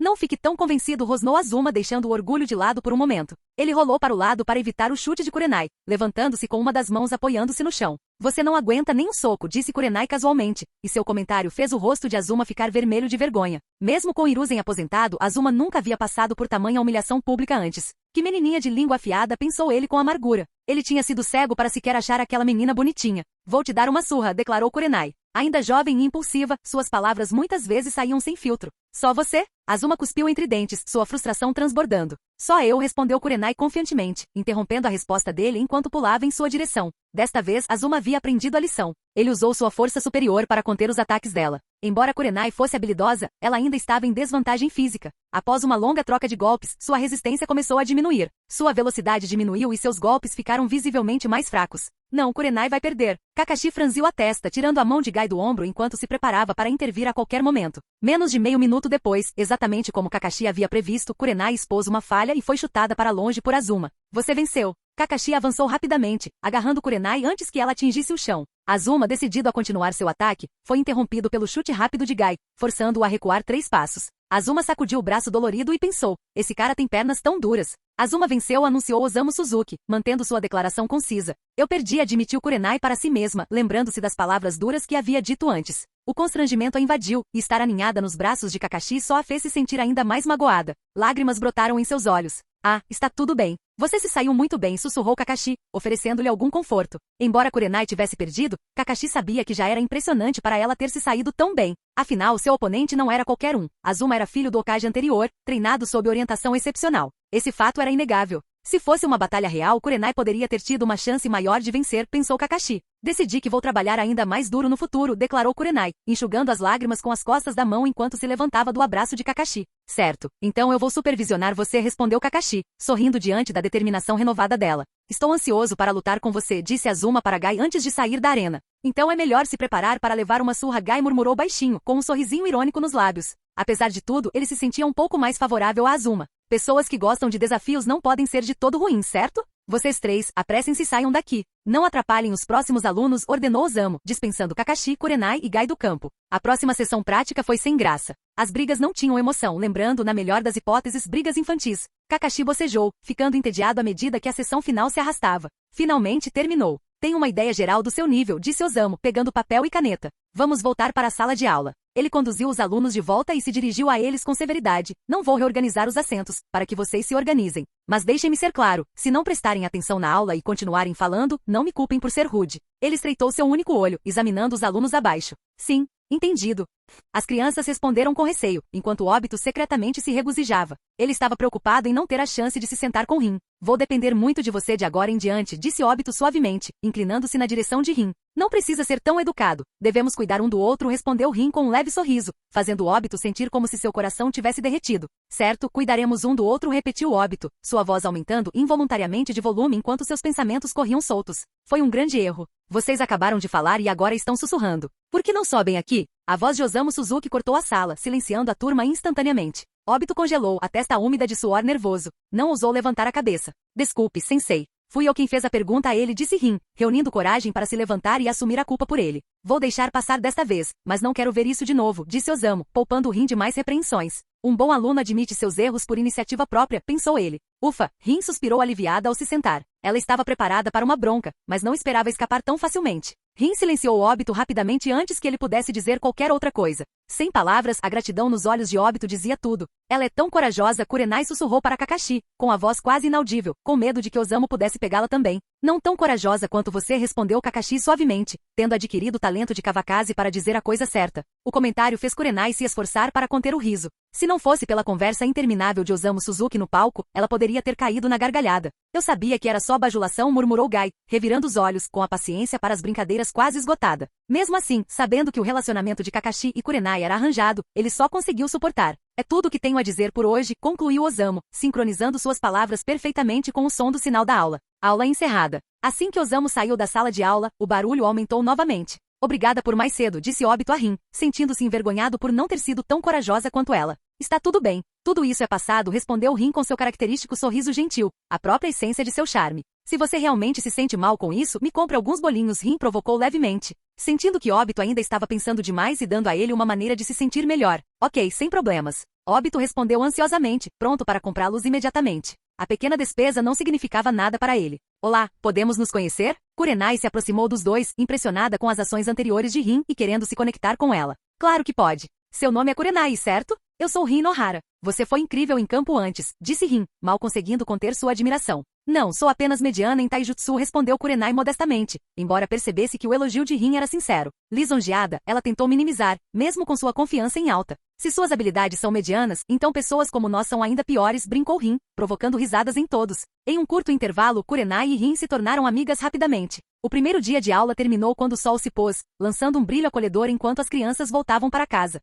Não fique tão convencido, rosnou Azuma, deixando o orgulho de lado por um momento. Ele rolou para o lado para evitar o chute de Kurenai, levantando-se com uma das mãos apoiando-se no chão. Você não aguenta nem um soco, disse Kurenai casualmente, e seu comentário fez o rosto de Azuma ficar vermelho de vergonha. Mesmo com Hiruzen aposentado, Azuma nunca havia passado por tamanha humilhação pública antes. Que menininha de língua afiada, pensou ele com amargura. Ele tinha sido cego para sequer achar aquela menina bonitinha. Vou te dar uma surra, declarou Kurenai. Ainda jovem e impulsiva, suas palavras muitas vezes saíam sem filtro. Só você? Azuma cuspiu entre dentes, sua frustração transbordando. Só eu, respondeu Kurenai confiantemente, interrompendo a resposta dele enquanto pulava em sua direção. Desta vez, Azuma havia aprendido a lição. Ele usou sua força superior para conter os ataques dela. Embora Kurenai fosse habilidosa, ela ainda estava em desvantagem física. Após uma longa troca de golpes, sua resistência começou a diminuir. Sua velocidade diminuiu e seus golpes ficaram visivelmente mais fracos. Não, Kurenai vai perder. Kakashi franziu a testa, tirando a mão de Gai do ombro enquanto se preparava para intervir a qualquer momento. Menos de meio minuto depois, exatamente como Kakashi havia previsto, Kurenai expôs uma falha e foi chutada para longe por Azuma. Você venceu. Kakashi avançou rapidamente, agarrando Kurenai antes que ela atingisse o chão. Azuma, decidido a continuar seu ataque, foi interrompido pelo chute rápido de Gai, forçando-o a recuar 3 passos. Azuma sacudiu o braço dolorido e pensou, esse cara tem pernas tão duras. Azuma venceu, anunciou Osamu Suzuki, mantendo sua declaração concisa. Eu perdi, admitiu Kurenai para si mesma, lembrando-se das palavras duras que havia dito antes. O constrangimento a invadiu, e estar aninhada nos braços de Kakashi só a fez se sentir ainda mais magoada. Lágrimas brotaram em seus olhos. Ah, está tudo bem. Você se saiu muito bem, sussurrou Kakashi, oferecendo-lhe algum conforto. Embora Kurenai tivesse perdido, Kakashi sabia que já era impressionante para ela ter se saído tão bem. Afinal, seu oponente não era qualquer um. Azuma era filho do Hokage anterior, treinado sob orientação excepcional. Esse fato era inegável. Se fosse uma batalha real, Kurenai poderia ter tido uma chance maior de vencer, pensou Kakashi. Decidi que vou trabalhar ainda mais duro no futuro, declarou Kurenai, enxugando as lágrimas com as costas da mão enquanto se levantava do abraço de Kakashi. Certo, então eu vou supervisionar você, respondeu Kakashi, sorrindo diante da determinação renovada dela. Estou ansioso para lutar com você, disse Azuma para Gai antes de sair da arena. Então é melhor se preparar para levar uma surra, Gai murmurou baixinho, com um sorrisinho irônico nos lábios. Apesar de tudo, ele se sentia um pouco mais favorável a Azuma. Pessoas que gostam de desafios não podem ser de todo ruins, certo? Vocês três, apressem-se e saiam daqui. Não atrapalhem os próximos alunos, ordenou Osamu, dispensando Kakashi, Kurenai e Gai do campo. A próxima sessão prática foi sem graça. As brigas não tinham emoção, lembrando, na melhor das hipóteses, brigas infantis. Kakashi bocejou, ficando entediado à medida que a sessão final se arrastava. Finalmente terminou. Tenho uma ideia geral do seu nível, disse Osamu, pegando papel e caneta. Vamos voltar para a sala de aula. Ele conduziu os alunos de volta e se dirigiu a eles com severidade. Não vou reorganizar os assentos, para que vocês se organizem. Mas deixem-me ser claro, se não prestarem atenção na aula e continuarem falando, não me culpem por ser rude. Ele estreitou seu único olho, examinando os alunos abaixo. Sim, entendido. As crianças responderam com receio, enquanto Obito secretamente se regozijava. Ele estava preocupado em não ter a chance de se sentar com Rin. Vou depender muito de você de agora em diante, disse Obito suavemente, inclinando-se na direção de Rin. Não precisa ser tão educado. Devemos cuidar um do outro, respondeu Rin com um leve sorriso, fazendo Obito sentir como se seu coração tivesse derretido. Certo, cuidaremos um do outro, repetiu Obito, sua voz aumentando involuntariamente de volume enquanto seus pensamentos corriam soltos. Foi um grande erro. Vocês acabaram de falar e agora estão sussurrando. Por que não sobem aqui? A voz de Osamu Suzuki cortou a sala, silenciando a turma instantaneamente. Obito congelou, a testa úmida de suor nervoso. Não ousou levantar a cabeça. Desculpe, sensei. Fui eu quem fez a pergunta a ele, disse Rin, reunindo coragem para se levantar e assumir a culpa por ele. Vou deixar passar desta vez, mas não quero ver isso de novo, disse Osamu, poupando Rin de mais repreensões. Um bom aluno admite seus erros por iniciativa própria, pensou ele. Ufa, Rin suspirou aliviada ao se sentar. Ela estava preparada para uma bronca, mas não esperava escapar tão facilmente. Rin silenciou Obito rapidamente antes que ele pudesse dizer qualquer outra coisa. Sem palavras, a gratidão nos olhos de Obito dizia tudo. Ela é tão corajosa, Kurenai sussurrou para Kakashi, com a voz quase inaudível, com medo de que Osamu pudesse pegá-la também. Não tão corajosa quanto você, respondeu Kakashi suavemente, tendo adquirido o talento de Kawakaze para dizer a coisa certa. O comentário fez Kurenai se esforçar para conter o riso. Se não fosse pela conversa interminável de Osamu Suzuki no palco, ela poderia ter caído na gargalhada. Eu sabia que era só bajulação, murmurou Gai, revirando os olhos, com a paciência para as brincadeiras quase esgotada. Mesmo assim, sabendo que o relacionamento de Kakashi e Kurenai era arranjado, ele só conseguiu suportar. É tudo o que tenho a dizer por hoje, concluiu Osamu, sincronizando suas palavras perfeitamente com o som do sinal da aula. Aula encerrada. Assim que Osamu saiu da sala de aula, o barulho aumentou novamente. Obrigada por mais cedo, disse Obito a Rin, sentindo-se envergonhado por não ter sido tão corajosa quanto ela. Está tudo bem. Tudo isso é passado, respondeu Rin com seu característico sorriso gentil, a própria essência de seu charme. Se você realmente se sente mal com isso, me compre alguns bolinhos, Rin provocou levemente. Sentindo que Obito ainda estava pensando demais e dando a ele uma maneira de se sentir melhor. Ok, sem problemas. Obito respondeu ansiosamente, pronto para comprá-los imediatamente. A pequena despesa não significava nada para ele. Olá, podemos nos conhecer? Kurenai se aproximou dos dois, impressionada com as ações anteriores de Rin e querendo se conectar com ela. Claro que pode. Seu nome é Kurenai, certo? Eu sou Rin Nohara. Você foi incrível em campo antes, disse Rin, mal conseguindo conter sua admiração. Não, sou apenas mediana em Taijutsu, respondeu Kurenai modestamente, embora percebesse que o elogio de Rin era sincero. Lisonjeada, ela tentou minimizar, mesmo com sua confiança em alta. Se suas habilidades são medianas, então pessoas como nós são ainda piores, brincou Rin, provocando risadas em todos. Em um curto intervalo, Kurenai e Rin se tornaram amigas rapidamente. O primeiro dia de aula terminou quando o sol se pôs, lançando um brilho acolhedor enquanto as crianças voltavam para casa.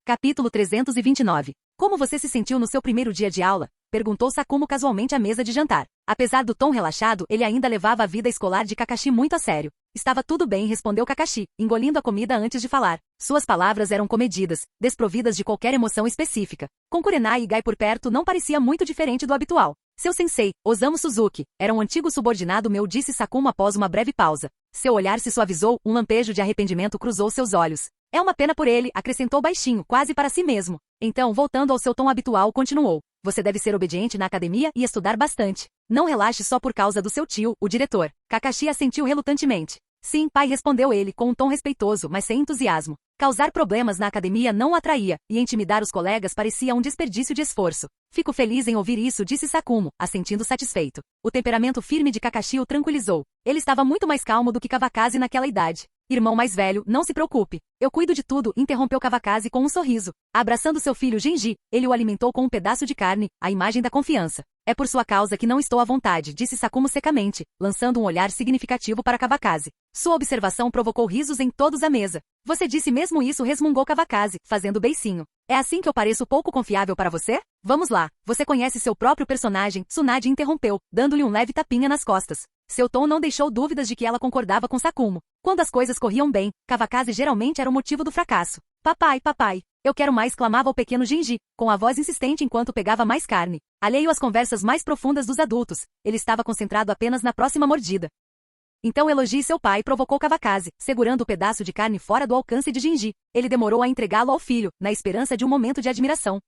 Capítulo 329. Como você se sentiu no seu primeiro dia de aula? Perguntou Sakumo casualmente à mesa de jantar. Apesar do tom relaxado, ele ainda levava a vida escolar de Kakashi muito a sério. Estava tudo bem, respondeu Kakashi, engolindo a comida antes de falar. Suas palavras eram comedidas, desprovidas de qualquer emoção específica. Com Kurenai e Gai por perto não parecia muito diferente do habitual. Seu sensei, Osamu Suzuki, era um antigo subordinado meu, disse Sakumo após uma breve pausa. Seu olhar se suavizou, um lampejo de arrependimento cruzou seus olhos. É uma pena por ele, acrescentou baixinho, quase para si mesmo. Então, voltando ao seu tom habitual, continuou. Você deve ser obediente na academia e estudar bastante. Não relaxe só por causa do seu tio, o diretor. Kakashi assentiu relutantemente. Sim, pai, respondeu ele, com um tom respeitoso, mas sem entusiasmo. Causar problemas na academia não o atraía, e intimidar os colegas parecia um desperdício de esforço. Fico feliz em ouvir isso, disse Sakumo, assentindo satisfeito. O temperamento firme de Kakashi o tranquilizou. Ele estava muito mais calmo do que Kawakaze naquela idade. Irmão mais velho, não se preocupe. Eu cuido de tudo, interrompeu Kawakaze com um sorriso. Abraçando seu filho Genji, ele o alimentou com um pedaço de carne, a imagem da confiança. É por sua causa que não estou à vontade, disse Sakumo secamente, lançando um olhar significativo para Kawakaze. Sua observação provocou risos em todos à mesa. Você disse mesmo isso, resmungou Kawakaze, fazendo beicinho. É assim que eu pareço pouco confiável para você? Vamos lá, você conhece seu próprio personagem, Tsunade interrompeu, dando-lhe um leve tapinha nas costas. Seu tom não deixou dúvidas de que ela concordava com Sakumo. Quando as coisas corriam bem, Kawakaze geralmente era o motivo do fracasso. Papai, papai, eu quero mais, clamava o pequeno Genji, com a voz insistente enquanto pegava mais carne. Alheio às conversas mais profundas dos adultos, ele estava concentrado apenas na próxima mordida. Então elogie seu pai, provocou Kawakaze, segurando o pedaço de carne fora do alcance de Genji. Ele demorou a entregá-lo ao filho, na esperança de um momento de admiração.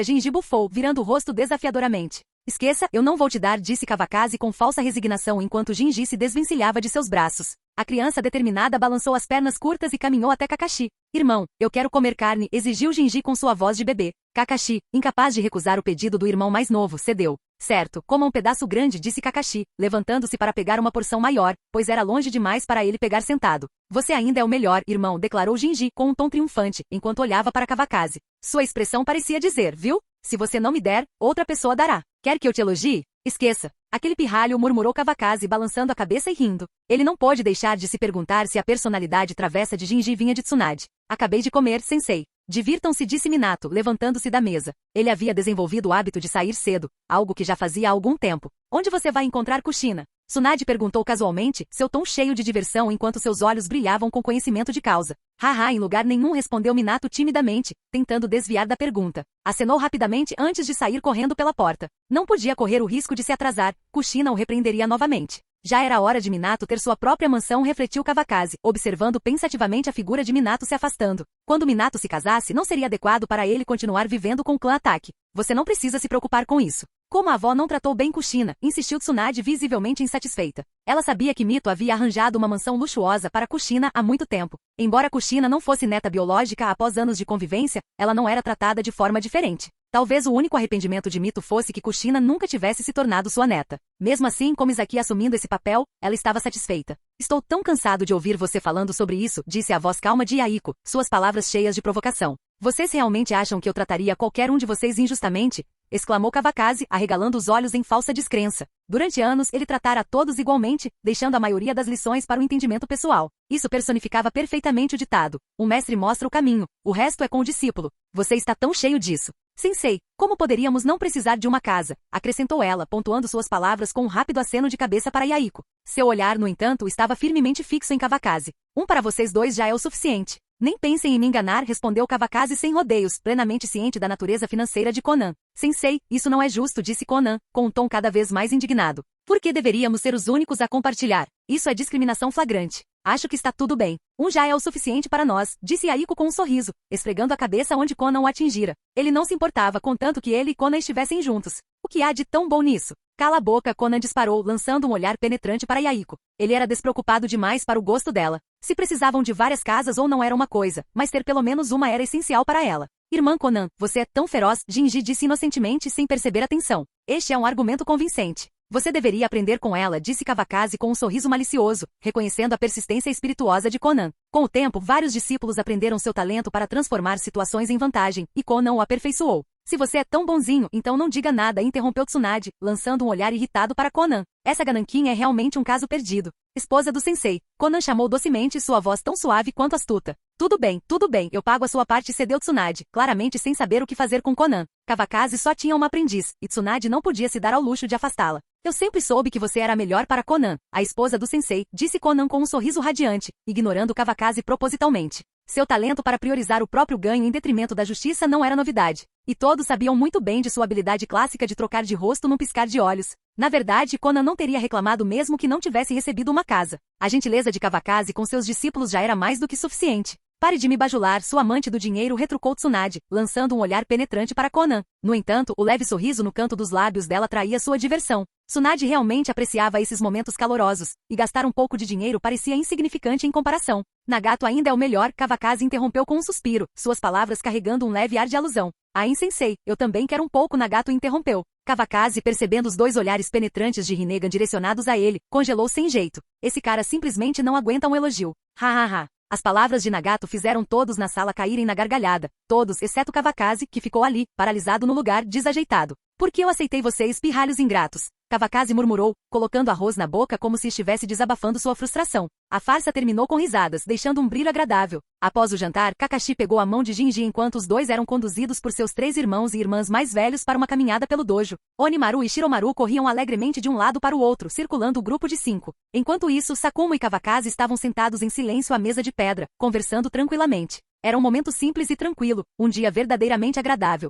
Genji bufou, virando o rosto desafiadoramente. Esqueça, eu não vou te dar, disse Kawakaze com falsa resignação enquanto Genji se desvencilhava de seus braços. A criança determinada balançou as pernas curtas e caminhou até Kakashi. Irmão, eu quero comer carne, exigiu Genji com sua voz de bebê. Kakashi, incapaz de recusar o pedido do irmão mais novo, cedeu. Certo, coma um pedaço grande, disse Kakashi, levantando-se para pegar uma porção maior, pois era longe demais para ele pegar sentado. Você ainda é o melhor, irmão, declarou Genji com um tom triunfante, enquanto olhava para Kawakaze. Sua expressão parecia dizer, viu? Se você não me der, outra pessoa dará. Quer que eu te elogie? Esqueça. Aquele pirralho, murmurou Kawakaze balançando a cabeça e rindo. Ele não pôde deixar de se perguntar se a personalidade travessa de Genji vinha de Tsunade. Acabei de comer, sensei. Divirtam-se, disse Minato, levantando-se da mesa. Ele havia desenvolvido o hábito de sair cedo, algo que já fazia há algum tempo. Onde você vai encontrar Kushina? Tsunade perguntou casualmente, seu tom cheio de diversão enquanto seus olhos brilhavam com conhecimento de causa. Haha, em lugar nenhum, respondeu Minato timidamente, tentando desviar da pergunta. Acenou rapidamente antes de sair correndo pela porta. Não podia correr o risco de se atrasar, Kushina o repreenderia novamente. Já era hora de Minato ter sua própria mansão, refletiu Kawakaze, observando pensativamente a figura de Minato se afastando. Quando Minato se casasse, não seria adequado para ele continuar vivendo com o clã Ataque. Você não precisa se preocupar com isso. Como a avó não tratou bem Kushina, insistiu Tsunade visivelmente insatisfeita. Ela sabia que Mito havia arranjado uma mansão luxuosa para Kushina há muito tempo. Embora Kushina não fosse neta biológica após anos de convivência, ela não era tratada de forma diferente. Talvez o único arrependimento de Mito fosse que Kushina nunca tivesse se tornado sua neta. Mesmo assim, com Misaki assumindo esse papel, ela estava satisfeita. Estou tão cansado de ouvir você falando sobre isso, disse a voz calma de Yaiko, suas palavras cheias de provocação. Vocês realmente acham que eu trataria qualquer um de vocês injustamente? Exclamou Kawakaze, arregalando os olhos em falsa descrença. Durante anos, ele tratara a todos igualmente, deixando a maioria das lições para o entendimento pessoal. Isso personificava perfeitamente o ditado. O mestre mostra o caminho, o resto é com o discípulo. Você está tão cheio disso. Sensei, como poderíamos não precisar de uma casa? Acrescentou ela, pontuando suas palavras com um rápido aceno de cabeça para Yaiko. Seu olhar, no entanto, estava firmemente fixo em Kawakaze. Para vocês dois já é o suficiente. Nem pensem em me enganar, respondeu Kawakaze sem rodeios, plenamente ciente da natureza financeira de Conan. Sensei, isso não é justo, disse Conan, com um tom cada vez mais indignado. Por que deveríamos ser os únicos a compartilhar? Isso é discriminação flagrante. Acho que está tudo bem. Já é o suficiente para nós, disse Yaiko com um sorriso, esfregando a cabeça onde Conan o atingira. Ele não se importava contanto que ele e Conan estivessem juntos. O que há de tão bom nisso? Cala a boca, Conan disparou, lançando um olhar penetrante para Yaiko. Ele era despreocupado demais para o gosto dela. Se precisavam de várias casas ou não era uma coisa, mas ter pelo menos uma era essencial para ela. Irmã Conan, você é tão feroz, Genji disse inocentemente sem perceber a tensão. Este é um argumento convincente. Você deveria aprender com ela, disse Kawakaze com um sorriso malicioso, reconhecendo a persistência espirituosa de Conan. Com o tempo, vários discípulos aprenderam seu talento para transformar situações em vantagem, e Conan o aperfeiçoou. Se você é tão bonzinho, então não diga nada, interrompeu Tsunade, lançando um olhar irritado para Conan. Essa Ganankin é realmente um caso perdido. Esposa do sensei. Conan chamou docemente, sua voz tão suave quanto astuta. Tudo bem, eu pago a sua parte, cedeu Tsunade, claramente sem saber o que fazer com Conan. Kawakaze só tinha uma aprendiz, e Tsunade não podia se dar ao luxo de afastá-la. Eu sempre soube que você era melhor para Conan, a esposa do sensei, disse Conan com um sorriso radiante, ignorando Kawakaze propositalmente. Seu talento para priorizar o próprio ganho em detrimento da justiça não era novidade. E todos sabiam muito bem de sua habilidade clássica de trocar de rosto num piscar de olhos. Na verdade, Conan não teria reclamado mesmo que não tivesse recebido uma casa. A gentileza de Kawakaze com seus discípulos já era mais do que suficiente. Pare de me bajular, sua amante do dinheiro, retrucou Tsunade, lançando um olhar penetrante para Conan. No entanto, o leve sorriso no canto dos lábios dela traía sua diversão. Tsunade realmente apreciava esses momentos calorosos, e gastar um pouco de dinheiro parecia insignificante em comparação. Nagato ainda é o melhor, Kawakaze interrompeu com um suspiro, suas palavras carregando um leve ar de alusão. Sensei, eu também quero um pouco, Nagato interrompeu. Kawakaze, percebendo os dois olhares penetrantes de Rinnegan direcionados a ele, congelou sem jeito. Esse cara simplesmente não aguenta um elogio. Ha. As palavras de Nagato fizeram todos na sala caírem na gargalhada, todos exceto Kawakaze, que ficou ali, paralisado no lugar, desajeitado. Por que eu aceitei vocês, pirralhos ingratos? Kawakaze murmurou, colocando arroz na boca como se estivesse desabafando sua frustração. A farsa terminou com risadas, deixando um brilho agradável. Após o jantar, Kakashi pegou a mão de Jinji enquanto os dois eram conduzidos por seus 3 irmãos e irmãs mais velhos para uma caminhada pelo dojo. Onimaru e Shiromaru corriam alegremente de um lado para o outro, circulando o grupo de 5. Enquanto isso, Sakumo e Kawakaze estavam sentados em silêncio à mesa de pedra, conversando tranquilamente. Era um momento simples e tranquilo, um dia verdadeiramente agradável.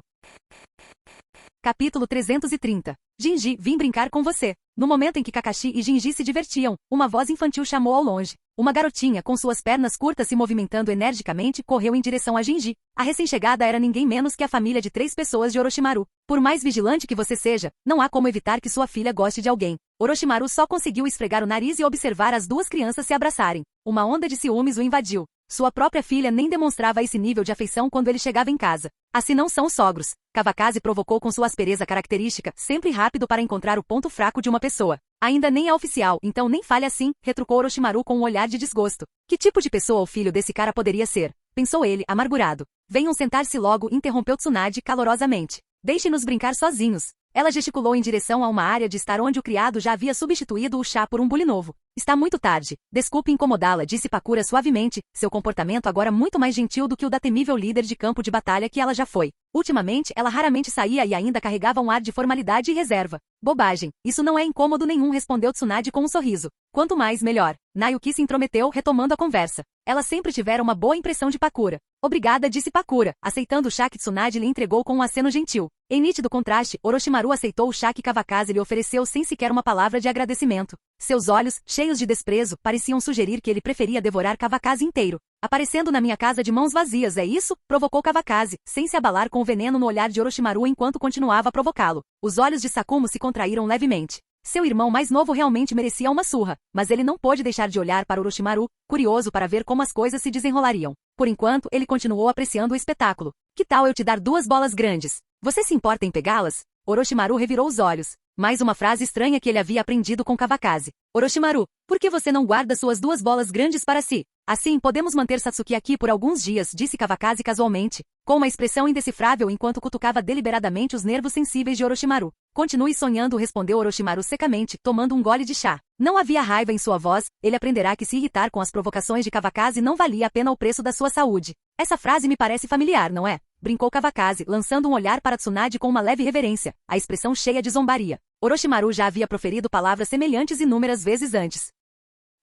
Capítulo 330. Jinji, vim brincar com você. No momento em que Kakashi e Jinji se divertiam, uma voz infantil chamou ao longe. Uma garotinha com suas pernas curtas se movimentando energicamente correu em direção a Jinji. A recém-chegada era ninguém menos que a família de 3 pessoas de Orochimaru. Por mais vigilante que você seja, não há como evitar que sua filha goste de alguém. Orochimaru só conseguiu esfregar o nariz e observar as 2 crianças se abraçarem. Uma onda de ciúmes o invadiu. Sua própria filha nem demonstrava esse nível de afeição quando ele chegava em casa. Assim não são os sogros. Kawakaze provocou com sua aspereza característica, sempre rápido para encontrar o ponto fraco de uma pessoa. Ainda nem é oficial, então nem fale assim, retrucou Orochimaru com um olhar de desgosto. Que tipo de pessoa o filho desse cara poderia ser? Pensou ele, amargurado. Venham sentar-se logo, interrompeu Tsunade calorosamente. Deixe-nos brincar sozinhos. Ela gesticulou em direção a uma área de estar onde o criado já havia substituído o chá por um bule novo. Está muito tarde. Desculpe incomodá-la, disse Pakura suavemente, seu comportamento agora muito mais gentil do que o da temível líder de campo de batalha que ela já foi. Ultimamente, ela raramente saía e ainda carregava um ar de formalidade e reserva. Bobagem. Isso não é incômodo nenhum, respondeu Tsunade com um sorriso. Quanto mais, melhor. Nayuki se intrometeu, retomando a conversa. Ela sempre tivera uma boa impressão de Pakura. Obrigada, disse Pakura, aceitando o chá que Tsunade lhe entregou com um aceno gentil. Em nítido contraste, Orochimaru aceitou o chá que Kawakaze lhe ofereceu sem sequer uma palavra de agradecimento. Seus olhos, cheios de desprezo, pareciam sugerir que ele preferia devorar Kawakaze inteiro. Aparecendo na minha casa de mãos vazias, é isso? Provocou Kawakaze, sem se abalar com o veneno no olhar de Orochimaru enquanto continuava a provocá-lo. Os olhos de Sakumo se contraíram levemente. Seu irmão mais novo realmente merecia uma surra, mas ele não pôde deixar de olhar para Orochimaru, curioso para ver como as coisas se desenrolariam. Por enquanto, ele continuou apreciando o espetáculo. Que tal eu te dar 2 bolas grandes? Você se importa em pegá-las? Orochimaru revirou os olhos. Mais uma frase estranha que ele havia aprendido com Kawakaze. Orochimaru, por que você não guarda suas 2 bolas grandes para si? Assim podemos manter Satsuki aqui por alguns dias, disse Kawakaze casualmente, com uma expressão indecifrável enquanto cutucava deliberadamente os nervos sensíveis de Orochimaru. Continue sonhando, respondeu Orochimaru secamente, tomando um gole de chá. Não havia raiva em sua voz, ele aprenderá que se irritar com as provocações de Kawakaze não valia a pena o preço da sua saúde. Essa frase me parece familiar, não é? Brincou Kawakaze, lançando um olhar para Tsunade com uma leve reverência, a expressão cheia de zombaria. Orochimaru já havia proferido palavras semelhantes inúmeras vezes antes.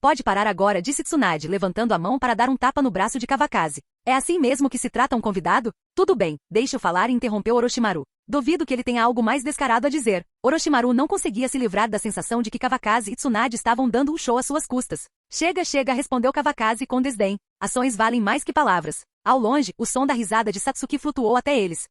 Pode parar agora, disse Tsunade, levantando a mão para dar um tapa no braço de Kawakaze. É assim mesmo que se trata um convidado? Tudo bem, deixe-o falar, interrompeu Orochimaru. Duvido que ele tenha algo mais descarado a dizer. Orochimaru não conseguia se livrar da sensação de que Kawakaze e Tsunade estavam dando um show às suas custas. Chega, respondeu Kawakaze com desdém. Ações valem mais que palavras. Ao longe, o som da risada de Satsuki flutuou até eles.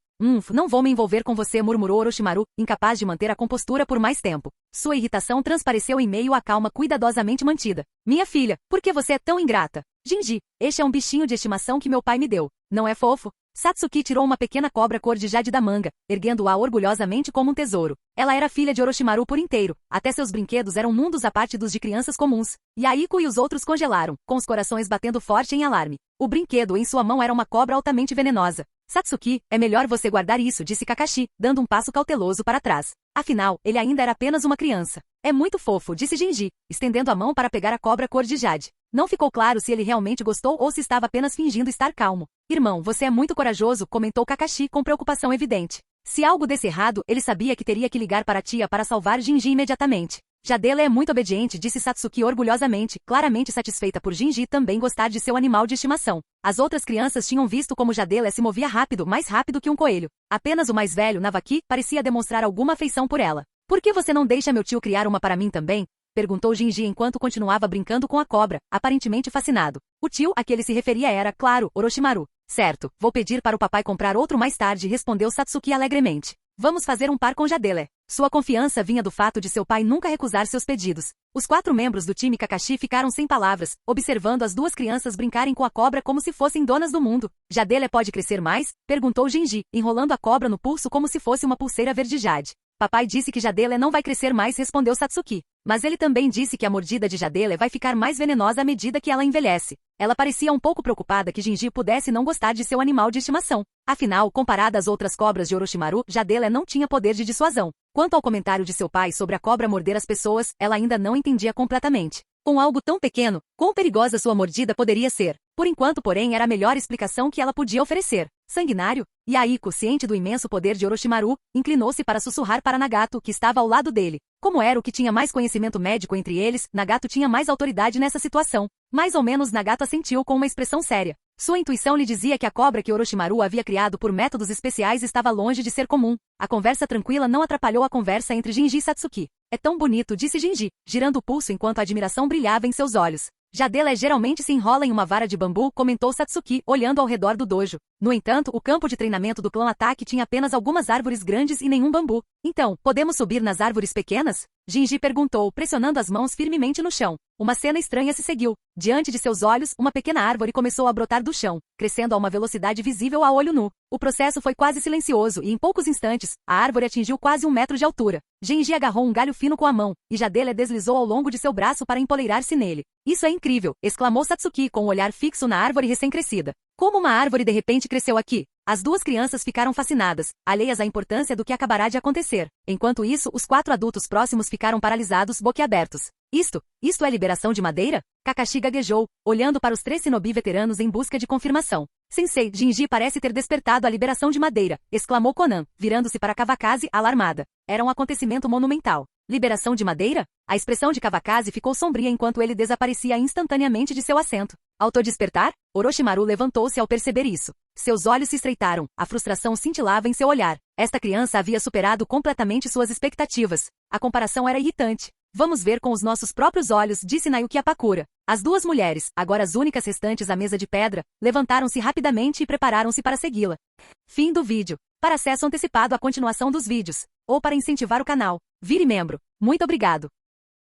Não vou me envolver com você, murmurou Orochimaru, incapaz de manter a compostura por mais tempo. Sua irritação transpareceu em meio à calma cuidadosamente mantida. Minha filha, por que você é tão ingrata? Jinji, este é um bichinho de estimação que meu pai me deu. Não é fofo? Satsuki tirou uma pequena cobra cor de jade da manga, erguendo-a orgulhosamente como um tesouro. Ela era filha de Orochimaru por inteiro, até seus brinquedos eram mundos à parte dos de crianças comuns. Yaiko e os outros congelaram, com os corações batendo forte em alarme. O brinquedo em sua mão era uma cobra altamente venenosa. Satsuki, é melhor você guardar isso, disse Kakashi, dando um passo cauteloso para trás. Afinal, ele ainda era apenas uma criança. É muito fofo, disse Jinji, estendendo a mão para pegar a cobra cor de jade. Não ficou claro se ele realmente gostou ou se estava apenas fingindo estar calmo. Irmão, você é muito corajoso, comentou Kakashi com preocupação evidente. Se algo desse errado, ele sabia que teria que ligar para a tia para salvar Jinji imediatamente. Jadela é muito obediente, disse Satsuki orgulhosamente, claramente satisfeita por Jinji também gostar de seu animal de estimação. As outras crianças tinham visto como Jadela se movia rápido, mais rápido que um coelho. Apenas o mais velho, Navaki, parecia demonstrar alguma afeição por ela. Por que você não deixa meu tio criar uma para mim também? Perguntou Jinji enquanto continuava brincando com a cobra, aparentemente fascinado. O tio a que ele se referia era, claro, Orochimaru. Certo, vou pedir para o papai comprar outro mais tarde, respondeu Satsuki alegremente. Vamos fazer um par com Jadele. Sua confiança vinha do fato de seu pai nunca recusar seus pedidos. Os 4 membros do time Kakashi ficaram sem palavras, observando as 2 crianças brincarem com a cobra como se fossem donas do mundo. Jadele pode crescer mais? Perguntou Jinji, enrolando a cobra no pulso como se fosse uma pulseira verde jade. Papai disse que Jadele não vai crescer mais, respondeu Satsuki. Mas ele também disse que a mordida de Jadele vai ficar mais venenosa à medida que ela envelhece. Ela parecia um pouco preocupada que Jinji pudesse não gostar de seu animal de estimação. Afinal, comparada às outras cobras de Orochimaru, Jadele não tinha poder de dissuasão. Quanto ao comentário de seu pai sobre a cobra morder as pessoas, ela ainda não entendia completamente. Com algo tão pequeno, quão perigosa sua mordida poderia ser? Por enquanto, porém, era a melhor explicação que ela podia oferecer. Sanguinário? Yaiko, ciente do imenso poder de Orochimaru, inclinou-se para sussurrar para Nagato, que estava ao lado dele. Como era o que tinha mais conhecimento médico entre eles, Nagato tinha mais autoridade nessa situação. Mais ou menos Nagato assentiu com uma expressão séria. Sua intuição lhe dizia que a cobra que Orochimaru havia criado por métodos especiais estava longe de ser comum. A conversa tranquila não atrapalhou a conversa entre Jinji e Satsuki. É tão bonito, disse Jinji, girando o pulso enquanto a admiração brilhava em seus olhos. Jadele geralmente se enrola em uma vara de bambu, comentou Satsuki, olhando ao redor do dojo. No entanto, o campo de treinamento do clã Ataque tinha apenas algumas árvores grandes e nenhum bambu. Então, podemos subir nas árvores pequenas? Jinji perguntou, pressionando as mãos firmemente no chão. Uma cena estranha se seguiu. Diante de seus olhos, uma pequena árvore começou a brotar do chão, crescendo a uma velocidade visível a olho nu. O processo foi quase silencioso e, em poucos instantes, a árvore atingiu quase 1 metro de altura. Jinji agarrou um galho fino com a mão, e Jadele deslizou ao longo de seu braço para empoleirar-se nele. Isso é incrível, exclamou Satsuki com o olhar fixo na árvore recém-crescida. Como uma árvore de repente cresceu aqui? As 2 crianças ficaram fascinadas, alheias à importância do que acabará de acontecer. Enquanto isso, os 4 adultos próximos ficaram paralisados, boquiabertos. Isto é liberação de madeira? Kakashi gaguejou, olhando para os 3 shinobi veteranos em busca de confirmação. Sensei, Jinji parece ter despertado a liberação de madeira, exclamou Konan, virando-se para Kawakaze, alarmada. Era um acontecimento monumental. Liberação de madeira? A expressão de Kawakaze ficou sombria enquanto ele desaparecia instantaneamente de seu assento. Autodespertar? Orochimaru levantou-se ao perceber isso. Seus olhos se estreitaram, a frustração cintilava em seu olhar. Esta criança havia superado completamente suas expectativas. A comparação era irritante. Vamos ver com os nossos próprios olhos, disse Naoki Apakura. As 2 mulheres, agora as únicas restantes à mesa de pedra, levantaram-se rapidamente e prepararam-se para segui-la. Fim do vídeo. Para acesso antecipado à continuação dos vídeos, ou para incentivar o canal, vire membro. Muito obrigado.